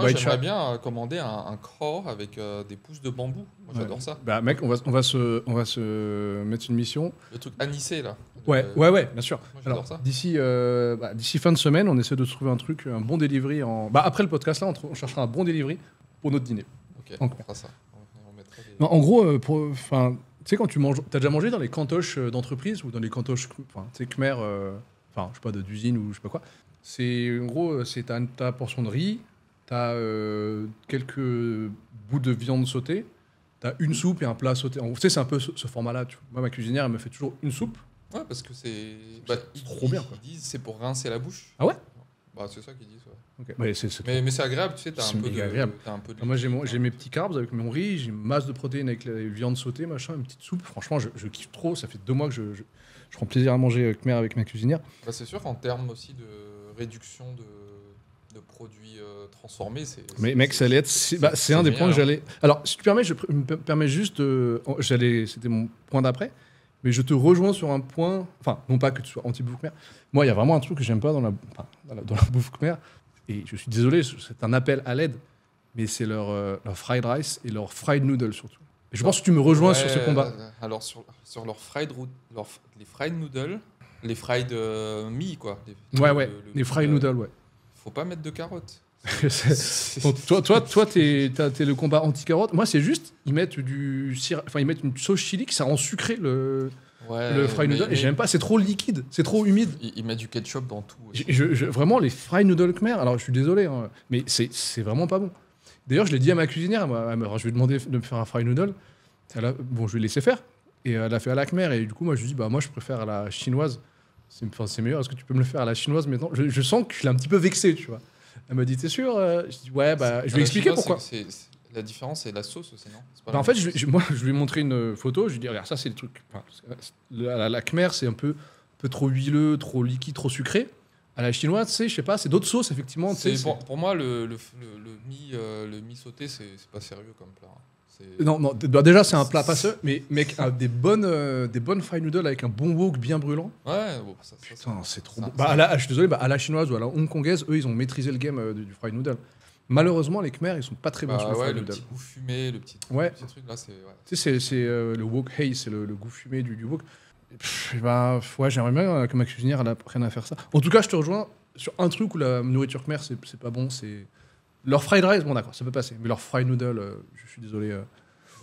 Speaker 1: white
Speaker 2: j'aimerais
Speaker 1: char-
Speaker 2: bien commander un craw avec des pousses de bambou. Moi, j'adore
Speaker 1: Ouais.
Speaker 2: ça.
Speaker 1: Bah, mec, on va se mettre une mission.
Speaker 2: Le truc anisé, là.
Speaker 1: Ouais, bien sûr.
Speaker 2: Moi, j'adore
Speaker 1: Alors,
Speaker 2: ça.
Speaker 1: d'ici fin de semaine, on essaie de trouver un bon delivery après le podcast, là, on cherchera un bon delivery pour notre dîner.
Speaker 2: Ok,
Speaker 1: Donc,
Speaker 2: on fera ça. On mettra des-
Speaker 1: Non, en gros, tu sais, quand tu manges, t'as déjà mangé dans les cantoches d'entreprise ou dans les cantoches, tu sais, khmer, je sais pas, d'usine ou je sais pas quoi. C'est, en gros, c'est ta portion de riz, t'as quelques bouts de viande sautée, t'as une soupe et un plat sauté. Tu sais, c'est un peu ce format-là. Moi, ma cuisinière, elle me fait toujours une soupe.
Speaker 2: Ouais, parce que c'est.
Speaker 1: C'est trop bien, quoi.
Speaker 2: Ils disent c'est pour rincer la bouche.
Speaker 1: Ah ouais?
Speaker 2: C'est ça qu'ils disent, ouais.
Speaker 1: Ok. Ouais,
Speaker 2: Mais c'est agréable, tu sais,
Speaker 1: C'est méga agréable.
Speaker 2: t'as un peu de
Speaker 1: Moi, j'ai
Speaker 2: liquide,
Speaker 1: mes petits carbs avec mon riz, j'ai une masse de protéines avec la viande sautée, machin, une petite soupe. Franchement, je kiffe trop. Ça fait 2 mois que je prends plaisir à manger khmer avec ma cuisinière.
Speaker 2: C'est sûr qu'en termes aussi de réduction de produits transformés,
Speaker 1: Mais mec, ça allait être. C'est un des points que
Speaker 2: génial,
Speaker 1: j'allais. Alors, si tu permets, je me permets juste de. C'était mon point d'après. Mais je te rejoins sur un point. Enfin, non pas que tu sois anti-bouffe khmer. Moi, il y a vraiment un truc que j'aime pas dans la bouffe khmer. Et je suis désolé, c'est un appel à l'aide. Mais c'est leur fried rice et leur fried noodle surtout. Et je pense que tu me rejoins sur ce combat.
Speaker 2: Alors, sur leur les fried noodles, les fried mie, quoi.
Speaker 1: Les fried noodles, ouais.
Speaker 2: Faut pas mettre de carottes.
Speaker 1: Donc, toi, t'es le combat anti-carotte. Moi, c'est juste, ils mettent une sauce chili que ça rend sucré le.
Speaker 2: Ouais,
Speaker 1: le fry noodle, et j'aime pas, c'est trop liquide, c'est trop humide.
Speaker 2: Il met du ketchup dans tout.
Speaker 1: Vraiment, les fry noodles khmer, alors je suis désolé, hein, mais c'est vraiment pas bon. D'ailleurs, je l'ai dit à ma cuisinière, alors, je lui ai demandé de me faire un fry noodle. Bon, je lui ai laissé faire, et elle a fait à la khmer, et du coup, moi, je lui ai dit, bah, moi, je préfère à la chinoise. C'est meilleur, est-ce que tu peux me le faire à la chinoise maintenant? Je sens que je l'ai un petit peu vexé, tu vois. Elle m'a dit, t'es sûr? Je dis, ouais, bah, je lui ai expliqué pourquoi.
Speaker 2: La différence, c'est la sauce aussi, non?
Speaker 1: Bah, en fait, moi, je lui ai montré une photo, je lui ai dit, regarde, ça, c'est le truc. Enfin, la khmer, c'est un peu trop huileux, trop liquide, trop sucré. À la chinoise, tu sais, je sais pas, c'est d'autres sauces, effectivement.
Speaker 2: Pour moi, le mi sauté, c'est pas sérieux comme plat.
Speaker 1: Non, bah déjà, c'est un plat passeux, mais mec, des bonnes fry noodles avec un bon wok bien brûlant.
Speaker 2: Ouais, bon,
Speaker 1: putain, c'est trop bon. Je suis désolé, à la chinoise ou à la hongkongaise, eux, ils ont maîtrisé le game du fry noodle. Malheureusement, les Khmer, ils sont pas très bons sur le fry noodle.
Speaker 2: Le petit goût fumé, le petit truc là, c'est.
Speaker 1: Tu sais, c'est le wok hey, c'est le goût fumé du wok. Bah, ouais, j'aimerais bien que ma cuisinière elle apprenne à faire ça. En tout cas, je te rejoins sur un truc où la nourriture khmer, c'est pas bon. C'est leur fried rice, bon d'accord, ça peut passer. Mais leur fried noodle, je suis désolé.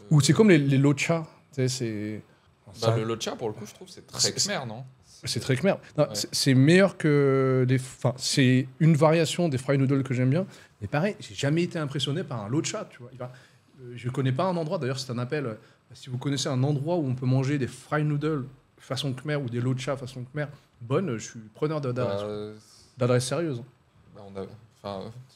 Speaker 1: Ou c'est comme les locha. Tu sais, c'est.
Speaker 2: Le locha, pour le coup, je trouve, c'est très khmer, non?
Speaker 1: C'est très khmer. C'est meilleur que les. Enfin, c'est une variation des fried noodles que j'aime bien. Mais pareil, j'ai jamais été impressionné par un locha, tu vois. Je connais pas un endroit, d'ailleurs, c'est un appel. Si vous connaissez un endroit où on peut manger des fried noodles façon khmer ou des locha façon khmer bonne, je suis preneur d'adresse sérieuse.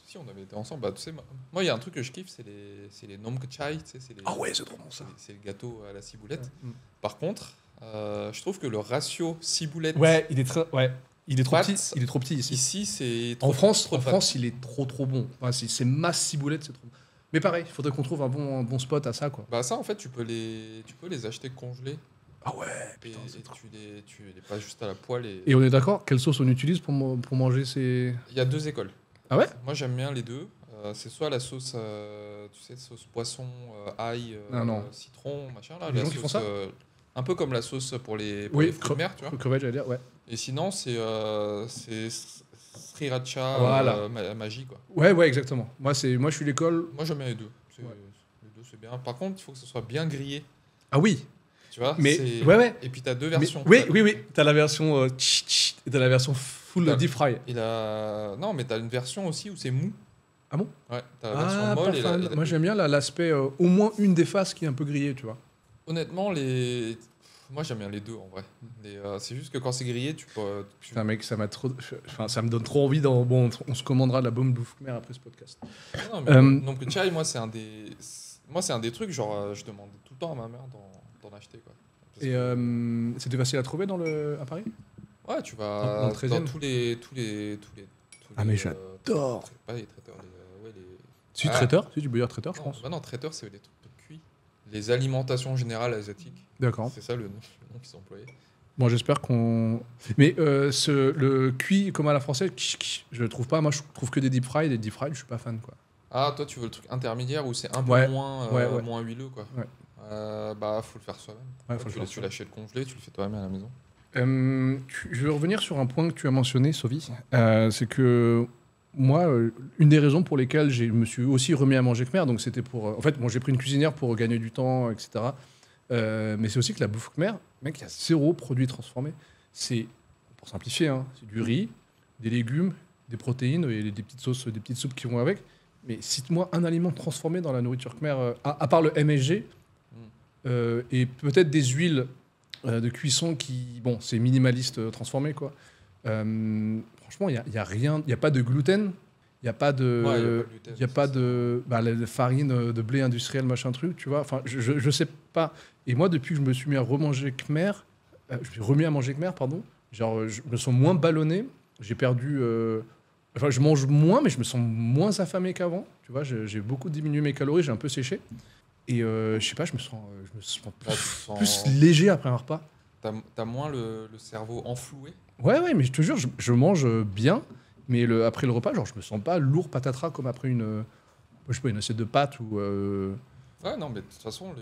Speaker 2: Si on avait été ensemble, tu sais, moi il y a un truc que je kiffe, c'est les nom chai, tu sais,
Speaker 1: ah ouais, c'est trop bon ça.
Speaker 2: C'est le gâteau à la ciboulette. Par contre, je trouve que le ratio ciboulette,
Speaker 1: il est trop petit. Il est trop petit ici.
Speaker 2: Ici, c'est
Speaker 1: en France, il est trop bon. Enfin, c'est masse ciboulette, c'est trop. Mais pareil, il faudrait qu'on trouve un bon spot à ça, quoi.
Speaker 2: Bah ça, en fait, tu peux les acheter congelés.
Speaker 1: Ah ouais.
Speaker 2: Putain, tu les passes juste à la poêle
Speaker 1: et on est d'accord, quelle sauce on utilise pour manger ces.
Speaker 2: Il y a 2 écoles.
Speaker 1: Ah ouais?
Speaker 2: Moi j'aime bien les deux. C'est soit la sauce, tu sais, sauce poisson, ail, citron, machin là.
Speaker 1: Les gens qui font ça
Speaker 2: un peu comme la sauce pour les fruits de mer, tu vois.
Speaker 1: Crevettes, j'allais dire, ouais.
Speaker 2: Et sinon c'est sriracha magie, quoi.
Speaker 1: Ouais, exactement. Moi je suis l'école.
Speaker 2: Moi j'aime bien les deux. Les deux c'est bien. Par contre, il faut que ce soit bien grillé.
Speaker 1: Ah oui.
Speaker 2: Tu vois,
Speaker 1: mais
Speaker 2: et puis t'as deux versions.
Speaker 1: Oui. T'as la version et t'as la version full deep fry.
Speaker 2: Non, mais t'as une version aussi où c'est mou.
Speaker 1: Ah bon?
Speaker 2: Ouais, t'as la version molle.
Speaker 1: Moi j'aime bien l'aspect au moins une des faces qui est un peu grillée, tu vois.
Speaker 2: Honnêtement, moi j'aime bien les deux en vrai. C'est juste que quand c'est grillé, tu peux.
Speaker 1: Putain, mec, ça me donne trop envie Bon, on se commandera de la bombe bouffe khmer après ce podcast.
Speaker 2: Non, que chai, moi c'est un des trucs, genre je demande tout le temps à ma mère d'en acheter, quoi.
Speaker 1: Et c'était facile à trouver à Paris?
Speaker 2: Ouais, tu vas dans tous les
Speaker 1: ah mais j'adore.
Speaker 2: Pas les traiteurs,
Speaker 1: Si traiteur, si tu peux dire traiteur, je pense.
Speaker 2: Bah non, traiteur c'est des trucs cuits. Les alimentations générales asiatiques.
Speaker 1: D'accord.
Speaker 2: C'est ça le nom qu'ils ont employé.
Speaker 1: Bon, j'espère qu'on. Mais le cuit comme à la française, je le trouve pas. Moi, je trouve que des deep fried. Des deep fried, je suis pas fan, quoi.
Speaker 2: Ah, toi, tu veux le truc intermédiaire où c'est un peu moins huileux, quoi.
Speaker 1: Ouais.
Speaker 2: Bah, faut le faire soi-même. Tu l'achètes congelé, tu le fais toi-même à la maison.
Speaker 1: Je vais revenir sur un point que tu as mentionné, Sophie. C'est que moi, une des raisons pour lesquelles je me suis aussi remis à manger khmer, donc c'était pour. En fait, j'ai pris une cuisinière pour gagner du temps, etc. Mais c'est aussi que la bouffe khmer, mec, il y a 0 produit transformé. C'est, pour simplifier, hein, c'est du riz, des légumes, des protéines et des petites sauces, des petites soupes qui vont avec. Mais cite-moi un aliment transformé dans la nourriture khmer, à part le MSG, et peut-être des huiles de cuisson qui, bon, c'est minimaliste transformé, quoi. Franchement, il y a rien, il y a pas de gluten, il y a pas de, la farine de blé industriel, machin truc, tu vois. Enfin, je sais pas. Et moi, depuis que je me suis mis à remanger khmer, je me suis remis à manger khmer, pardon. Genre, je me sens moins ballonné. J'ai perdu. Enfin, je mange moins, mais je me sens moins affamé qu'avant. Tu vois, j'ai beaucoup diminué mes calories, j'ai un peu séché. Et je sais pas, je me sens plus léger après un repas.
Speaker 2: T'as moins le cerveau enfloué.
Speaker 1: Ouais, mais je te jure, je mange bien, mais après le repas, genre, je me sens pas lourd patatras comme après une assiette de pâtes ou.
Speaker 2: Ouais, non, mais de toute façon,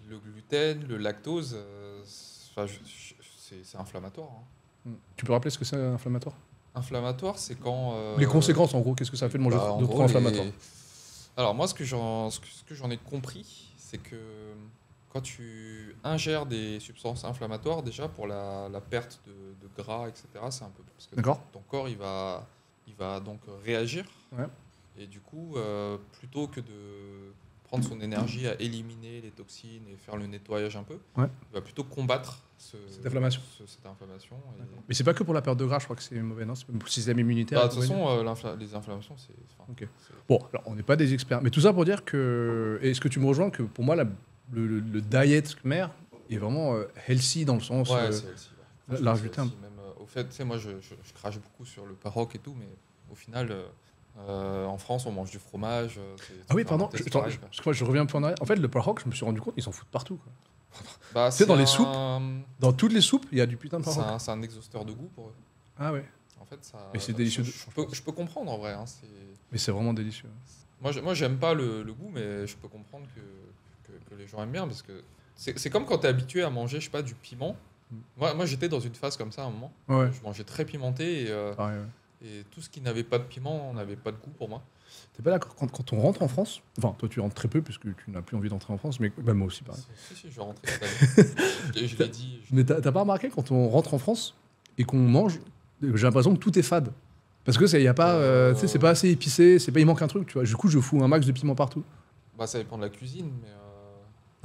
Speaker 2: le gluten, le lactose, c'est inflammatoire. Hein.
Speaker 1: Tu peux rappeler ce que c'est inflammatoire?
Speaker 2: Inflammatoire, c'est quand.
Speaker 1: Les conséquences, en gros, qu'est-ce que ça fait de manger de trop inflammatoire?
Speaker 2: Alors, moi, ce que j'en ai compris, c'est que quand tu ingères des substances inflammatoires, déjà pour la perte de gras, etc., c'est un peu parce que
Speaker 1: D'accord.
Speaker 2: ton corps il va donc réagir.
Speaker 1: Ouais.
Speaker 2: Et du coup, plutôt que de prendre son énergie à éliminer les toxines et faire le nettoyage un peu,
Speaker 1: Ouais.
Speaker 2: il va plutôt combattre
Speaker 1: Cette inflammation.
Speaker 2: cette inflammation.
Speaker 1: Mais c'est pas que pour la perte de gras, je crois que c'est mauvais, non? C'est pour le système immunitaire.
Speaker 2: Bah, de toute façon, les inflammations, c'est.
Speaker 1: Ok. Bon, alors on n'est pas des experts, mais tout ça pour dire que. Est-ce que tu me rejoins que pour moi, le diet Khmer est vraiment healthy dans le sens
Speaker 2: Ouais, c'est healthy, ouais.
Speaker 1: large
Speaker 2: C'est
Speaker 1: du terme.
Speaker 2: healthy, même, au fait, tu sais, moi, je crache beaucoup sur le paroc et tout, mais au final, en France, on mange du fromage.
Speaker 1: Ah oui, pardon,
Speaker 2: c'est
Speaker 1: attends,
Speaker 2: pareil, quoi.
Speaker 1: parce que moi, je reviens un peu en arrière. En fait, le paroc, je me suis rendu compte, ils s'en foutent partout, quoi.
Speaker 2: Bah,
Speaker 1: Tu sais, dans les
Speaker 2: soupes,
Speaker 1: Dans toutes les soupes, il y a du putain de paroc.
Speaker 2: c'est un exhausteur de goût pour eux.
Speaker 1: Ah ouais.
Speaker 2: En fait, ça.
Speaker 1: Mais c'est délicieux.
Speaker 2: Je peux comprendre en vrai. Hein,
Speaker 1: Mais c'est vraiment délicieux.
Speaker 2: moi, j'aime pas le goût, mais je peux comprendre que les gens aiment bien parce que c'est comme quand tu es habitué à manger, je sais pas, du piment. Moi j'étais dans une phase comme ça à un moment.
Speaker 1: Ouais.
Speaker 2: Je mangeais très pimenté
Speaker 1: Pareil, ouais.
Speaker 2: et tout ce qui n'avait pas de piment n'avait pas de goût pour moi.
Speaker 1: T'es pas d'accord quand on rentre en France, enfin toi tu rentres très peu puisque tu n'as plus envie d'entrer en France, mais bah, moi aussi pareil.
Speaker 2: Si, je vais rentrer cette année. Je l'ai dit.
Speaker 1: Mais t'as pas remarqué quand on rentre en France et qu'on mange, j'ai l'impression que tout est fade. Parce que y a pas, tu sais, c'est pas assez épicé, il manque un truc, tu vois. Du coup, je fous un max de piment partout.
Speaker 2: Bah, ça dépend de la cuisine, mais.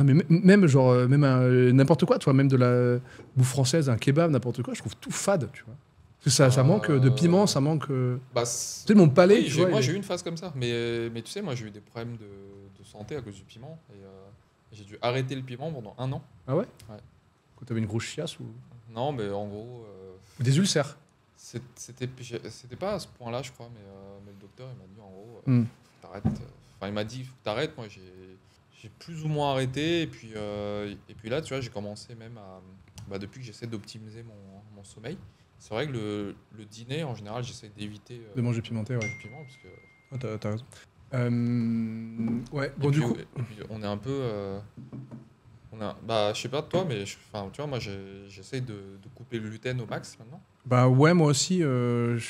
Speaker 1: Non, mais même genre, même n'importe quoi, tu vois, même de la bouffe française, un kebab, n'importe quoi, je trouve tout fade, tu vois. Parce que ça manque de piment, ça manque.
Speaker 2: Bah,
Speaker 1: tu sais, mon palais,
Speaker 2: oui,
Speaker 1: tu vois.
Speaker 2: moi j'ai eu une phase comme ça, mais tu sais, moi j'ai eu des problèmes de santé à cause du piment et j'ai dû arrêter le piment pendant 1 an.
Speaker 1: Ah ouais?
Speaker 2: Ouais.
Speaker 1: Quand t'avais une grosse chiasse ou
Speaker 2: Non, mais en gros.
Speaker 1: Ou des ulcères.
Speaker 2: C'était pas à ce point-là, je crois, mais le docteur il m'a dit en gros,
Speaker 1: Hmm.
Speaker 2: t'arrêtes. Enfin, il m'a dit, faut que t'arrêtes. Moi, j'ai plus ou moins arrêté. Et puis là, tu vois, j'ai commencé même à. Bah, depuis que j'essaie d'optimiser mon sommeil, c'est vrai que le dîner, en général, j'essaie d'éviter.
Speaker 1: De manger pimenté, ouais.
Speaker 2: le piment, parce que.
Speaker 1: Ah, t'as raison. Ouais, bon,
Speaker 2: Et
Speaker 1: du
Speaker 2: puis,
Speaker 1: coup.
Speaker 2: et puis, on est un peu. Bah, je sais pas de toi, mais enfin, tu vois, moi, j'essaie de couper le gluten au max maintenant.
Speaker 1: Bah ouais, moi aussi, je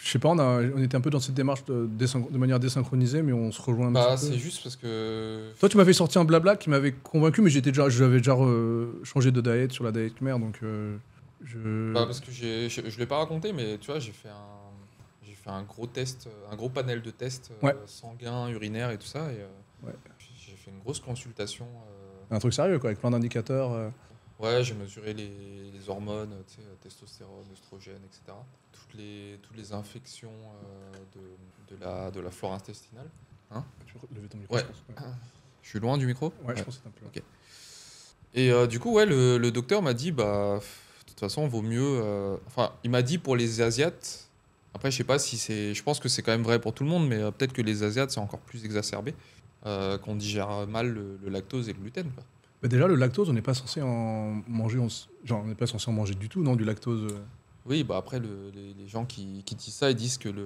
Speaker 1: sais pas, on était un peu dans cette démarche de manière désynchronisée, mais on se rejoint un
Speaker 2: Bah,
Speaker 1: petit peu.
Speaker 2: c'est juste parce que.
Speaker 1: Toi, tu m'avais sorti un blabla qui m'avait convaincu, mais j'avais déjà changé de diet sur la diet Khmer, donc
Speaker 2: Bah, parce que je l'ai pas raconté, mais tu vois, j'ai fait un gros test, un gros panel de tests
Speaker 1: Ouais.
Speaker 2: sanguins, urinaires et tout ça. Et
Speaker 1: Ouais.
Speaker 2: j'ai fait une grosse consultation.
Speaker 1: un truc sérieux, quoi, avec plein d'indicateurs.
Speaker 2: Ouais, j'ai mesuré les hormones, tu sais, testostérone, oestrogène, etc. Toutes les infections de la flore intestinale.
Speaker 1: Tu peux lever ton micro,
Speaker 2: Ouais.
Speaker 1: je pense.
Speaker 2: Je suis loin du micro?
Speaker 1: Ouais, je pense que c'est un peu.
Speaker 2: Ok. Et du coup, ouais, le docteur m'a dit, bah, de toute façon, vaut mieux. Enfin, il m'a dit pour les Asiates. Après, je sais pas si c'est. Je pense que c'est quand même vrai pour tout le monde, mais peut-être que les Asiates, c'est encore plus exacerbé. Qu'on digère mal le lactose et le gluten, quoi.
Speaker 1: Bah déjà, le lactose, on n'est pas censé en manger, genre, on n'est pas censé en manger du tout, non, du lactose.
Speaker 2: Oui, bah après, les gens qui disent ça, ils disent que tu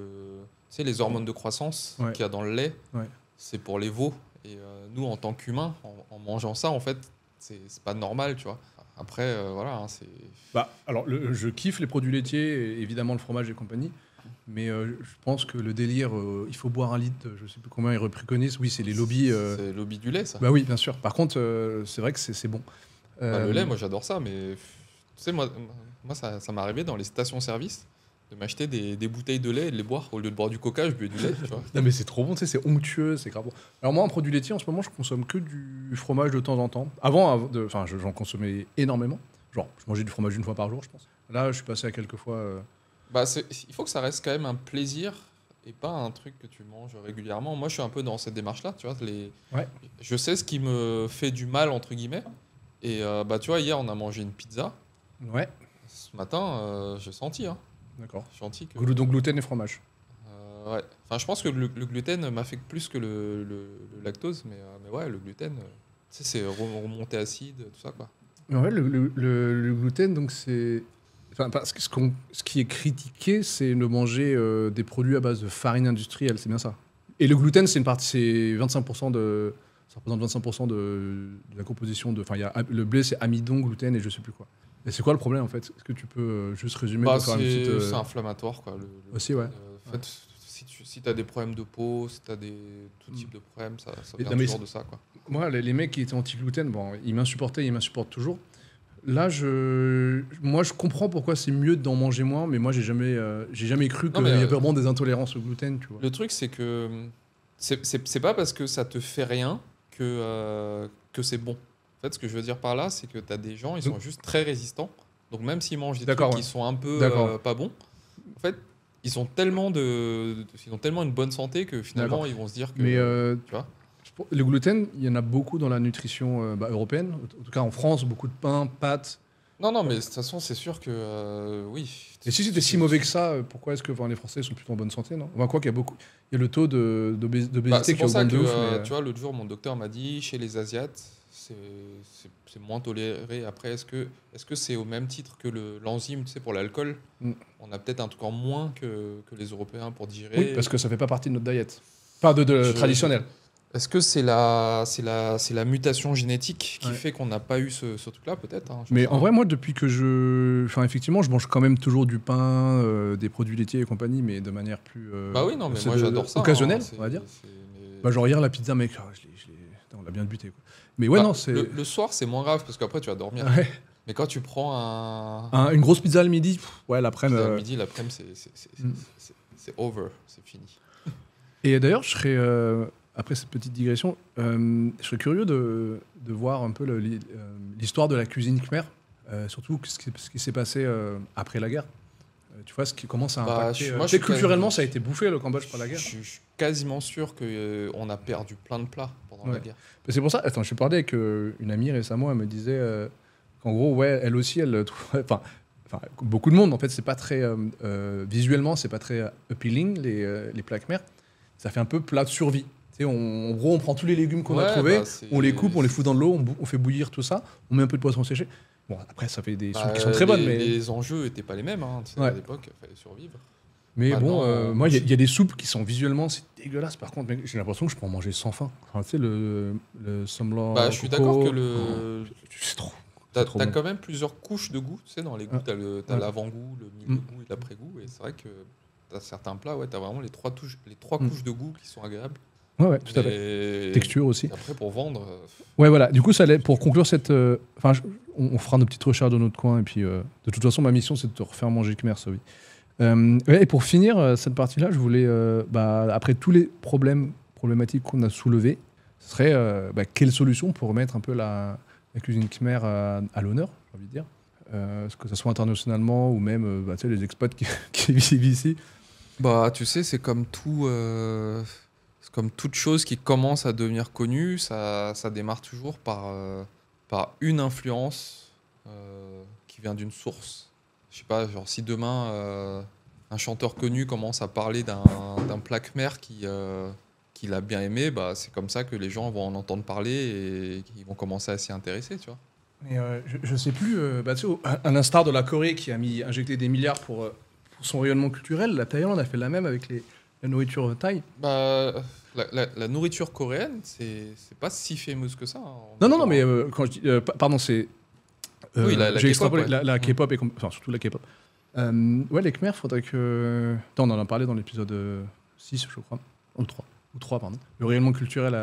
Speaker 2: sais, les hormones de croissance
Speaker 1: Ouais.
Speaker 2: qu'il y a dans le lait,
Speaker 1: Ouais.
Speaker 2: c'est pour les veaux. Et nous, en tant qu'humains, en mangeant ça, en fait, c'est pas normal, tu vois. Après, voilà, hein, c'est.
Speaker 1: Bah, alors, je kiffe les produits laitiers, et évidemment le fromage et compagnie, mais je pense que le délire, il faut boire 1 litre, je sais plus combien ils préconisent, oui, c'est les lobbies.
Speaker 2: C'est le lobby du lait, ça.
Speaker 1: Bah oui, bien sûr. Par contre, c'est vrai que c'est bon.
Speaker 2: Bah, le lait, moi, j'adore ça, mais tu sais, moi ça m'est arrivé dans les stations-service de m'acheter des bouteilles de lait et de les boire. Au lieu de boire du coca, je buvais du lait, tu vois.
Speaker 1: Non mais c'est trop bon, tu sais, c'est onctueux, c'est grave bon. Alors moi, en produit laitier, en ce moment, je consomme que du fromage de temps en temps. Enfin, j'en consommais énormément. Genre, je mangeais du fromage 1 fois par jour, je pense. Là, je suis passé à quelques fois.
Speaker 2: Bah, il faut que ça reste quand même un plaisir et pas un truc que tu manges régulièrement. Moi, je suis un peu dans cette démarche-là, tu vois.
Speaker 1: Ouais.
Speaker 2: Je sais ce qui me fait du mal, entre guillemets. Et bah, tu vois, hier, on a mangé une pizza.
Speaker 1: Ouais,
Speaker 2: Ce matin, j'ai senti, hein.
Speaker 1: d'accord.
Speaker 2: J'ai senti que.
Speaker 1: Donc gluten et fromage.
Speaker 2: Ouais. Enfin, je pense que le gluten m'affecte plus que le lactose, mais ouais, le gluten, tu sais, c'est remonté acide, tout ça, quoi.
Speaker 1: Mais en fait, le gluten, donc c'est. Enfin, parce que ce qui est critiqué, c'est de manger des produits à base de farine industrielle, c'est bien ça. Et le gluten, c'est 25% de. Ça représente 25% de la composition de. Enfin, le blé, c'est amidon, gluten et je sais plus quoi. Et c'est quoi le problème en fait? Est-ce que tu peux juste résumer
Speaker 2: Bah,
Speaker 1: pour faire une petite.
Speaker 2: c'est inflammatoire, quoi.
Speaker 1: Aussi, ouais.
Speaker 2: En fait, si tu as des problèmes de peau, si tu as tout type de problèmes, ça vient
Speaker 1: Non, mais
Speaker 2: toujours de ça, quoi.
Speaker 1: moi, les mecs qui étaient anti-gluten, bon, ils m'insupportaient, ils m'insupportent toujours. Là, moi, je comprends pourquoi c'est mieux d'en manger moins, mais moi, j'ai jamais cru
Speaker 2: Non,
Speaker 1: qu'il y
Speaker 2: mais,
Speaker 1: avait vraiment des intolérances au gluten, tu vois.
Speaker 2: Le truc, c'est que c'est pas parce que ça te fait rien que c'est bon. En fait, ce que je veux dire par là, c'est que tu as des gens, ils sont juste très résistants. Donc même s'ils mangent des trucs
Speaker 1: D'accord,
Speaker 2: qui
Speaker 1: ouais.
Speaker 2: sont un peu
Speaker 1: D'accord.
Speaker 2: pas bons, en fait, ils ont tellement une bonne santé que finalement,
Speaker 1: D'accord.
Speaker 2: ils vont se dire que,
Speaker 1: Mais
Speaker 2: tu vois.
Speaker 1: le gluten, il y en a beaucoup dans la nutrition européenne, en tout cas en France, beaucoup de pain, pâtes.
Speaker 2: Non, mais de toute façon, c'est sûr que oui.
Speaker 1: Et si c'était si mauvais que ça, pourquoi est-ce que les Français sont plutôt en bonne santé, non? Enfin, quoi qu'il y a beaucoup. Il y a le taux d'obésité
Speaker 2: C'est
Speaker 1: qui
Speaker 2: pour ça
Speaker 1: augmente
Speaker 2: que,
Speaker 1: de ouf, mais.
Speaker 2: tu vois, l'autre jour, mon docteur m'a dit, chez les Asiates, c'est moins toléré. Après, est-ce que c'est au même titre que l'enzyme, tu sais, pour l'alcool?
Speaker 1: Mm.
Speaker 2: On a peut-être un truc en moins que les Européens pour digérer.
Speaker 1: Oui, parce que ça fait pas partie de notre diète. Enfin, traditionnelle.
Speaker 2: Est-ce que c'est la mutation génétique qui
Speaker 1: Ouais.
Speaker 2: fait qu'on n'a pas eu ce truc-là, peut-être, hein, j'en
Speaker 1: Mais
Speaker 2: sais
Speaker 1: en
Speaker 2: rien.
Speaker 1: vrai, moi, depuis que Enfin, effectivement, je mange quand même toujours du pain, des produits laitiers et compagnie, mais de manière plus.
Speaker 2: Bah oui, non, mais
Speaker 1: c'est
Speaker 2: moi j'adore ça.
Speaker 1: Occasionnelle,
Speaker 2: hein,
Speaker 1: on va dire.
Speaker 2: mais-
Speaker 1: Bah, genre hier, la pizza, mec, on l'a bien buté, quoi. Mais ouais,
Speaker 2: Bah,
Speaker 1: non, c'est.
Speaker 2: le soir, c'est moins grave parce qu'après, tu vas dormir.
Speaker 1: Ouais.
Speaker 2: Mais quand tu prends
Speaker 1: Une grosse pizza le midi, ouais, l'après-midi.
Speaker 2: pizza à midi, l'après-midi,
Speaker 1: Mm.
Speaker 2: c'est over, c'est fini.
Speaker 1: Et d'ailleurs, après cette petite digression, je serais curieux de voir un peu l'histoire de la cuisine khmer, surtout ce qui s'est passé après la guerre. Tu vois, comment ça a
Speaker 2: Bah,
Speaker 1: impacté.
Speaker 2: moi,
Speaker 1: Tu sais,
Speaker 2: je suis
Speaker 1: culturellement,
Speaker 2: quasi-
Speaker 1: ça a été bouffé le Cambodge par la guerre.
Speaker 2: Je suis quasiment sûr qu'on a perdu plein de plats pendant la
Speaker 1: Ouais.
Speaker 2: guerre.
Speaker 1: C'est pour ça, attends, je parlais avec une amie récemment, elle me disait qu'en gros, ouais, elle aussi, elle trouvait. Enfin, beaucoup de monde, en fait, c'est pas très. Visuellement, c'est pas très appealing, les plats khmer. Ça fait un peu plat de survie. Tu sais, en gros, on prend tous les légumes qu'on a
Speaker 2: Ouais,
Speaker 1: trouvés,
Speaker 2: bah, c'est-
Speaker 1: on les coupe, on les fout dans de l'eau, on fait bouillir tout ça, on met un peu de poisson séché. Bon, après, ça fait des soupes qui sont très bonnes, mais.
Speaker 2: Les enjeux n'étaient pas les mêmes, hein, tu sais,
Speaker 1: Ouais.
Speaker 2: à l'époque, il fallait survivre.
Speaker 1: Mais
Speaker 2: Maintenant,
Speaker 1: bon, moi, il y a des soupes qui sont visuellement, c'est dégueulasse. Par contre, mec, j'ai l'impression que je peux en manger sans faim. Enfin, tu sais, le semblant.
Speaker 2: Bah, je suis d'accord que
Speaker 1: C'est trop.
Speaker 2: T'as
Speaker 1: trop bon.
Speaker 2: quand même plusieurs couches de goût, tu sais, dans les goûts,
Speaker 1: Ouais.
Speaker 2: t'as
Speaker 1: Ouais.
Speaker 2: l'avant-goût, le milieu-goût et l'après-goût, et c'est vrai que t'as certains plats, ouais, t'as vraiment les trois
Speaker 1: Mm.
Speaker 2: couches de goût qui sont agréables.
Speaker 1: Ouais, tout à fait.
Speaker 2: Et
Speaker 1: Texture aussi.
Speaker 2: après, pour vendre,
Speaker 1: Ouais, voilà. Du coup, pour conclure cette. Enfin, on fera nos petites recherches de notre coin. Et puis, de toute façon, ma mission, c'est de te refaire manger khmer, ça, oui. Ouais, et pour finir cette partie-là, je voulais, après tous les problématiques qu'on a soulevées, ce serait quelle solution pour remettre un peu la cuisine khmer à l'honneur, j'ai envie de dire. Que ce soit internationalement ou même tu sais, les expats qui vivent ici.
Speaker 2: bah, tu sais, c'est comme c'est comme toute chose qui commence à devenir connue, ça démarre toujours par une influence qui vient d'une source. Je sais pas, genre si demain un chanteur connu commence à parler d'un plat khmer qu'il a bien aimé, bah, c'est comme ça que les gens vont en entendre parler et qu'ils vont commencer à s'y intéresser, tu vois.
Speaker 1: Mais je sais plus, tu sais, à l'instar de la Corée qui a injecté des milliards pour son rayonnement culturel, la Thaïlande a fait la même avec la nourriture thaï.
Speaker 2: Bah, la nourriture coréenne, c'est pas si famous que ça, hein.
Speaker 1: Non, mais quand je dis. Pardon, c'est.
Speaker 2: Oui, la
Speaker 1: j'ai
Speaker 2: K-pop,
Speaker 1: extrapolé
Speaker 2: ouais.
Speaker 1: la K-pop, enfin surtout la K-pop. Ouais, les Khmer, faudrait que. Attends, on en a parlé dans l'épisode 6, je crois. Ou 3. Ou 3, pardon. Le rayonnement culturel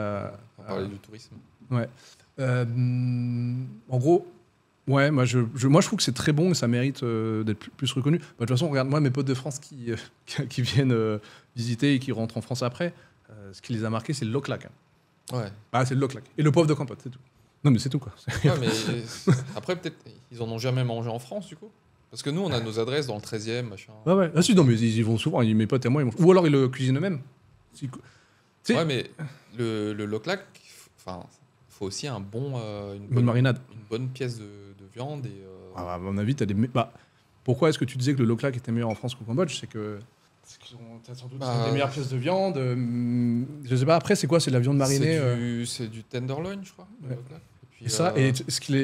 Speaker 2: On parlait du tourisme.
Speaker 1: Ouais. En gros, ouais, moi je trouve que c'est très bon et ça mérite d'être plus reconnu. Bah, de toute façon, regarde, moi, mes potes de France qui viennent visiter et qui rentrent en France après, ce qui les a marqués, c'est le loklak.
Speaker 2: Ouais.
Speaker 1: Ah, c'est le loklak. Et le poivre de Campote, c'est tout. Non, mais c'est tout, quoi.
Speaker 2: Ouais, mais après, peut-être, ils en ont jamais mangé en France, du coup. Parce que nous, on a nos adresses dans le 13e, machin.
Speaker 1: Ouais, ouais. Ah, si, non, mais ils y vont souvent. Mes potes et moi, ils mangent. Ou alors ils le cuisinent eux-mêmes. Tu sais,
Speaker 2: Ouais, mais le loklak, enfin, faut aussi une
Speaker 1: bonne marinade.
Speaker 2: une bonne pièce de viande et.
Speaker 1: À mon avis, t'as des. Bah, pourquoi est-ce que tu disais que le loklak était meilleur en France qu'au Cambodge? C'est qu'ils ont t'as sans doute
Speaker 2: Bah,
Speaker 1: des meilleures pièces de viande. Je sais pas. Après, c'est quoi? C'est de la viande marinée.
Speaker 2: C'est du tenderloin, je crois. le
Speaker 1: Ouais.
Speaker 2: loklak. puis,
Speaker 1: Et ça,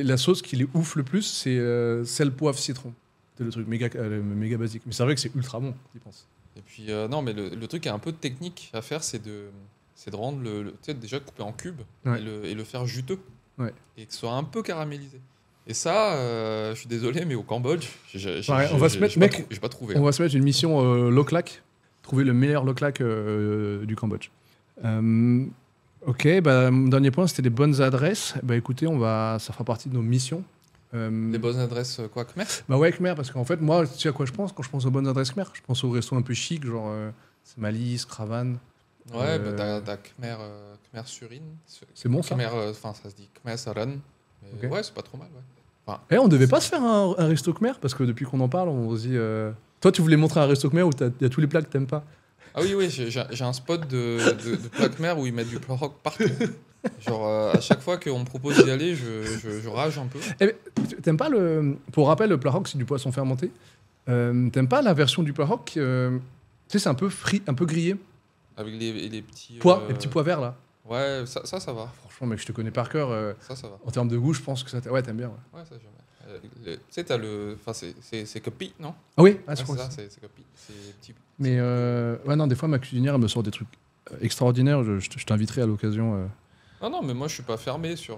Speaker 1: la sauce qui les ouf le plus, c'est sel, poivre, citron. C'est le truc méga basique. Mais c'est vrai que c'est ultra bon, tu penses.
Speaker 2: Et puis, non, mais le truc qui est un peu technique à faire, c'est de rendre tu sais, déjà couper en cubes
Speaker 1: Ouais.
Speaker 2: et le faire juteux.
Speaker 1: Ouais.
Speaker 2: Et que ce soit un peu caramélisé. Et ça, je suis désolé, mais au Cambodge,
Speaker 1: Ouais, on va se mettre, mec,
Speaker 2: j'ai pas trouvé.
Speaker 1: On va se mettre une mission loklak. trouver le meilleur loklak du Cambodge. Ok, bah, mon dernier point, c'était les bonnes adresses. Bah écoutez, ça fera partie de nos missions.
Speaker 2: Les bonnes adresses, quoi, Khmer?
Speaker 1: Bah ouais, Khmer, parce qu'en fait, moi, tu sais à quoi je pense quand je pense aux bonnes adresses Khmer? Je pense aux restos un peu chic, genre Malice, Cravan.
Speaker 2: Ouais, bah t'as Khmer, Khmer Surin.
Speaker 1: C'est bon, ça?
Speaker 2: Khmer, enfin, ça se dit Khmer Saran. Mais
Speaker 1: Ok.
Speaker 2: ouais, c'est pas trop mal, ouais.
Speaker 1: Eh, on devait pas se faire un resto Khmer, parce que depuis qu'on en parle, on se dit... Toi, tu voulais montrer un resto Khmer où il y a tous les plats que t'aimes pas.
Speaker 2: Ah oui, j'ai un spot de plats Khmer où ils mettent du plat rock partout. Genre, à chaque fois qu'on me propose d'y aller, je rage un peu.
Speaker 1: Eh, t'aimes pas le... Pour rappel, le plat rock, c'est du poisson fermenté. T'aimes pas la version du plat rock tu sais, c'est un peu frit, un peu grillé.
Speaker 2: Avec les petits...
Speaker 1: Les petits pois verts, là.
Speaker 2: Ouais, ça va.
Speaker 1: Franchement, mec, je te connais par cœur.
Speaker 2: Ça va.
Speaker 1: En termes de goût, je pense que ça... Ouais, t'aimes bien, ouais.
Speaker 2: Ouais, ça j'aime. Tu sais, t'as le... Enfin, c'est Kopi, non?
Speaker 1: Ah oui,
Speaker 2: Ouais,
Speaker 1: je crois que
Speaker 2: c'est ça, c'est Kopi. C'est petit...
Speaker 1: Mais ouais, non, des fois, ma cuisinière, elle me sort des trucs extraordinaires. Je t'inviterai à l'occasion.
Speaker 2: Non, mais moi, je suis pas fermé sur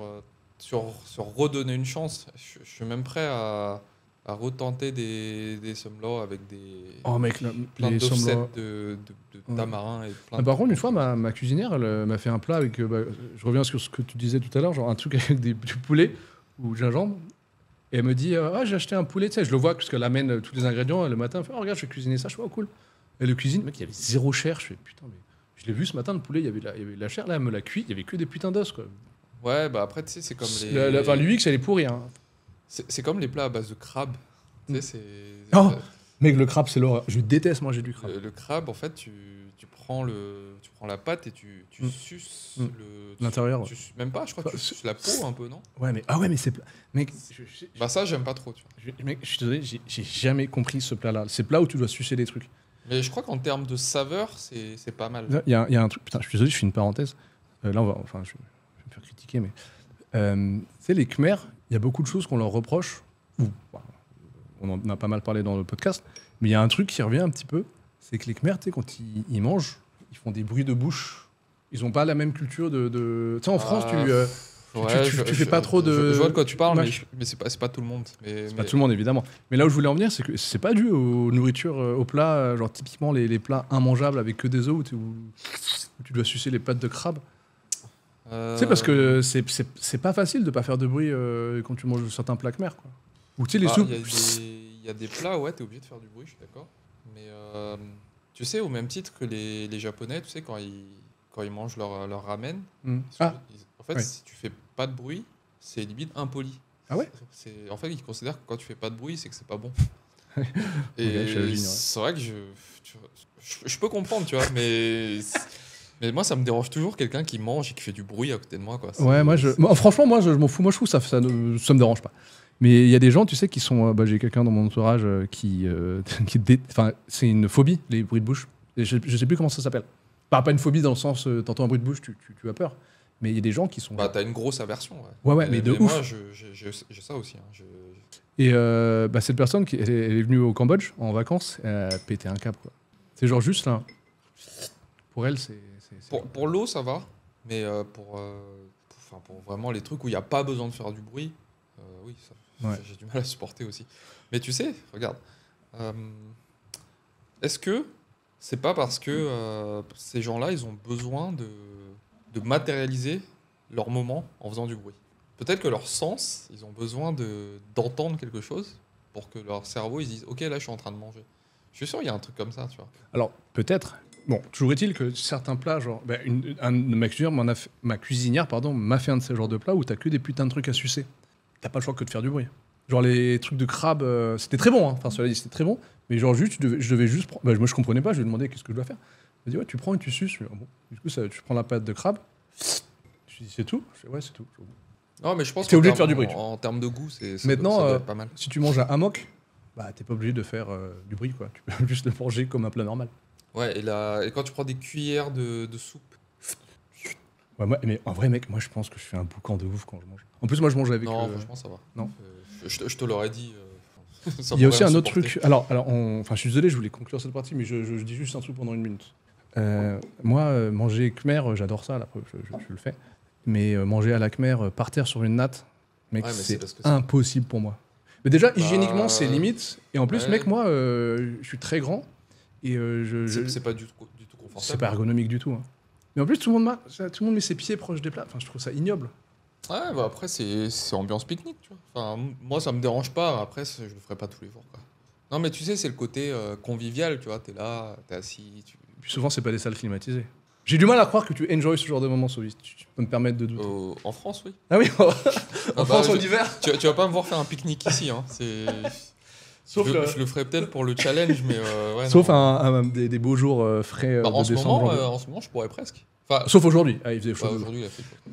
Speaker 2: redonner une chance. Je suis même prêt à retenter des sommelats avec des...
Speaker 1: Oh, mec,
Speaker 2: plein
Speaker 1: les
Speaker 2: d'offsets
Speaker 1: sommelats.
Speaker 2: de tamarin et plein
Speaker 1: Par contre, une fois, ma cuisinière, elle m'a fait un plat avec... je reviens sur ce que tu disais tout à l'heure, genre un truc avec du poulet ou gingembre. Et elle me dit, j'ai acheté un poulet, tu sais, je le vois, parce qu'elle amène tous les ingrédients, le matin, elle fait, oh, regarde, je vais cuisiner ça, je fais, oh, cool. Et le cuisine, mec, il y avait zéro chair, je fais, putain, mais je l'ai vu ce matin, le poulet, il y avait de la chair, là, elle me l'a cuit, il y avait que des putains d'os, quoi.
Speaker 2: Ouais, bah après, tu sais, c'est comme les...
Speaker 1: Enfin, l'UX, elle est pourrie, hein.
Speaker 2: C'est comme les plats à base de crabe. Tu sais, c'est...
Speaker 1: Oh, mec, le crabe, c'est l'horreur. Je déteste manger du crabe.
Speaker 2: Le crabe, en fait, tu prends la pâte et tu suces
Speaker 1: l'intérieur. Ouais.
Speaker 2: Même pas, je crois que tu suces la peau un peu, non?
Speaker 1: Ouais, mais c'est... Mec,
Speaker 2: bah ça, j'aime pas trop, tu vois.
Speaker 1: Mec, je suis désolé, j'ai jamais compris ce plat-là. C'est le plat où tu dois sucer des trucs.
Speaker 2: Mais je crois qu'en termes de saveur, c'est pas mal.
Speaker 1: Il y a un truc... Putain, je suis désolé, je fais une parenthèse. Là, Enfin, je vais me faire critiquer, mais... tu sais, les Khmer, il y a beaucoup de choses qu'on leur reproche. On en a pas mal parlé dans le podcast. Mais il y a un truc qui revient un petit peu. C'est que les Khmer, tu sais, quand ils mangent, ils font des bruits de bouche. Ils ont pas la même culture de... Tu sais, en France, tu fais pas trop de...
Speaker 2: Je vois de quoi tu parles, mais c'est pas tout le monde.
Speaker 1: C'est pas tout le monde, évidemment. Mais là où je voulais en venir, c'est que c'est pas dû aux nourritures, aux plats, genre typiquement les plats immangeables avec que des os où tu dois sucer les pattes de crabe. Tu sais, parce que c'est pas facile de pas faire de bruit quand tu manges certains plats Khmer, quoi. Ou tu sais, les soupes...
Speaker 2: Il y a des plats, ouais, t'es obligé de faire du bruit, je suis d'accord. Mais tu sais, au même titre que les Japonais, tu sais, quand ils mangent leur ramen, en fait, si tu fais pas de bruit, c'est limite impoli.
Speaker 1: Ah ouais?
Speaker 2: En fait, ils considèrent que quand tu fais pas de bruit, c'est que c'est pas bon.
Speaker 1: Et
Speaker 2: c'est vrai que je peux comprendre, tu vois, mais moi, ça me dérange toujours quelqu'un qui mange et qui fait du bruit à côté de moi, quoi.
Speaker 1: Ouais, franchement, moi, je m'en fous. Moi, je trouve ça me dérange pas. Mais il y a des gens, tu sais, qui sont... j'ai quelqu'un dans mon entourage c'est une phobie, les bruits de bouche. Et je sais plus comment ça s'appelle. Pas une phobie dans le sens, t'entends un bruit de bouche, tu as peur. Mais il y a des gens qui sont...
Speaker 2: Bah, t'as une grosse aversion, ouais.
Speaker 1: Ouais, mais de ouf.
Speaker 2: Moi, j'ai ça aussi. Hein.
Speaker 1: Et cette personne, elle est venue au Cambodge en vacances, elle a pété un câble, quoi. C'est genre juste là. Pour elle, c'est...
Speaker 2: Pour l'eau, ça va. Mais pour vraiment les trucs où il n'y a pas besoin de faire du bruit, oui, j'ai du mal à supporter aussi. Mais tu sais, regarde. Est-ce que c'est pas parce que ces gens-là, ils ont besoin de matérialiser leur moment en faisant du bruit? Peut-être que leur sens, ils ont besoin d'entendre quelque chose pour que leur cerveau, ils disent « Ok, là, je suis en train de manger ». Je suis sûr qu'il y a un truc comme ça, tu vois.
Speaker 1: Alors, peut-être. Bon, toujours est-il que certains plats, genre... ma cuisinière m'a fait un de ces genres de plats où t'as que des putains de trucs à sucer. T'as pas le choix que de faire du bruit. Genre les trucs de crabe, c'était très bon, hein. Enfin, cela dit, c'était très bon. Mais genre juste, je devais juste prendre... moi, je comprenais pas, je lui ai demandé qu'est-ce que je dois faire. Elle m'a dit, ouais, tu prends et tu suces. Bon. Du coup, tu prends la pâte de crabe. Je lui ai dit, c'est tout? Je lui ai dit, ouais, c'est tout.
Speaker 2: Non, mais je pense
Speaker 1: que t'es obligé de faire du bruit.
Speaker 2: En termes de goût,
Speaker 1: maintenant,
Speaker 2: ça doit être pas mal.
Speaker 1: Si tu manges un hammock, bah, t'es pas obligé de faire du bruit, quoi. Tu peux juste le manger comme un plat normal.
Speaker 2: Ouais, et quand tu prends des cuillères de soupe.
Speaker 1: Ouais, mais en vrai, mec, moi, je pense que je fais un boucan de ouf quand je mange. En plus, moi, je mange avec...
Speaker 2: Non, franchement, ça va.
Speaker 1: Non.
Speaker 2: Je te l'aurais dit.
Speaker 1: Il y a aussi un autre truc. Alors je suis désolé, je voulais conclure cette partie, mais je dis juste un truc pendant une minute. Moi, manger Khmer, j'adore ça, la preuve, je le fais. Mais manger à la Khmer par terre sur une natte, mec, c'est impossible pour moi. Mais déjà, hygiéniquement, c'est limite. Et en plus, mec, moi, je suis très grand. Et
Speaker 2: C'est pas du tout confortable.
Speaker 1: c'est pas ergonomique du tout. Hein. Mais en plus, tout le monde met ses pieds proches des plats. Enfin, je trouve ça ignoble.
Speaker 2: Ouais, bah après, c'est ambiance pique-nique, tu vois. Enfin, moi, ça me dérange pas. Après, je le ferai pas tous les jours, quoi. Non, mais tu sais, c'est le côté convivial, tu vois. T'es là, t'es assis.
Speaker 1: Puis souvent, c'est pas des salles climatisées. J'ai du mal à croire que tu enjoys ce genre de moment, Sovis. Tu peux me permettre de douter.
Speaker 2: En France, oui.
Speaker 1: Ah oui, en France, en
Speaker 2: je-
Speaker 1: hiver.
Speaker 2: Tu vas pas me voir faire un pique-nique ici, hein.
Speaker 1: Sauf,
Speaker 2: Je le ferai peut-être pour le challenge, mais ouais,
Speaker 1: sauf
Speaker 2: non.
Speaker 1: des beaux jours frais
Speaker 2: Bah,
Speaker 1: de décembre. janvier.
Speaker 2: en ce moment, je pourrais presque. Enfin,
Speaker 1: Sauf aujourd'hui. Ah, il faisait chaud.
Speaker 2: aujourd'hui, il a fait chaud.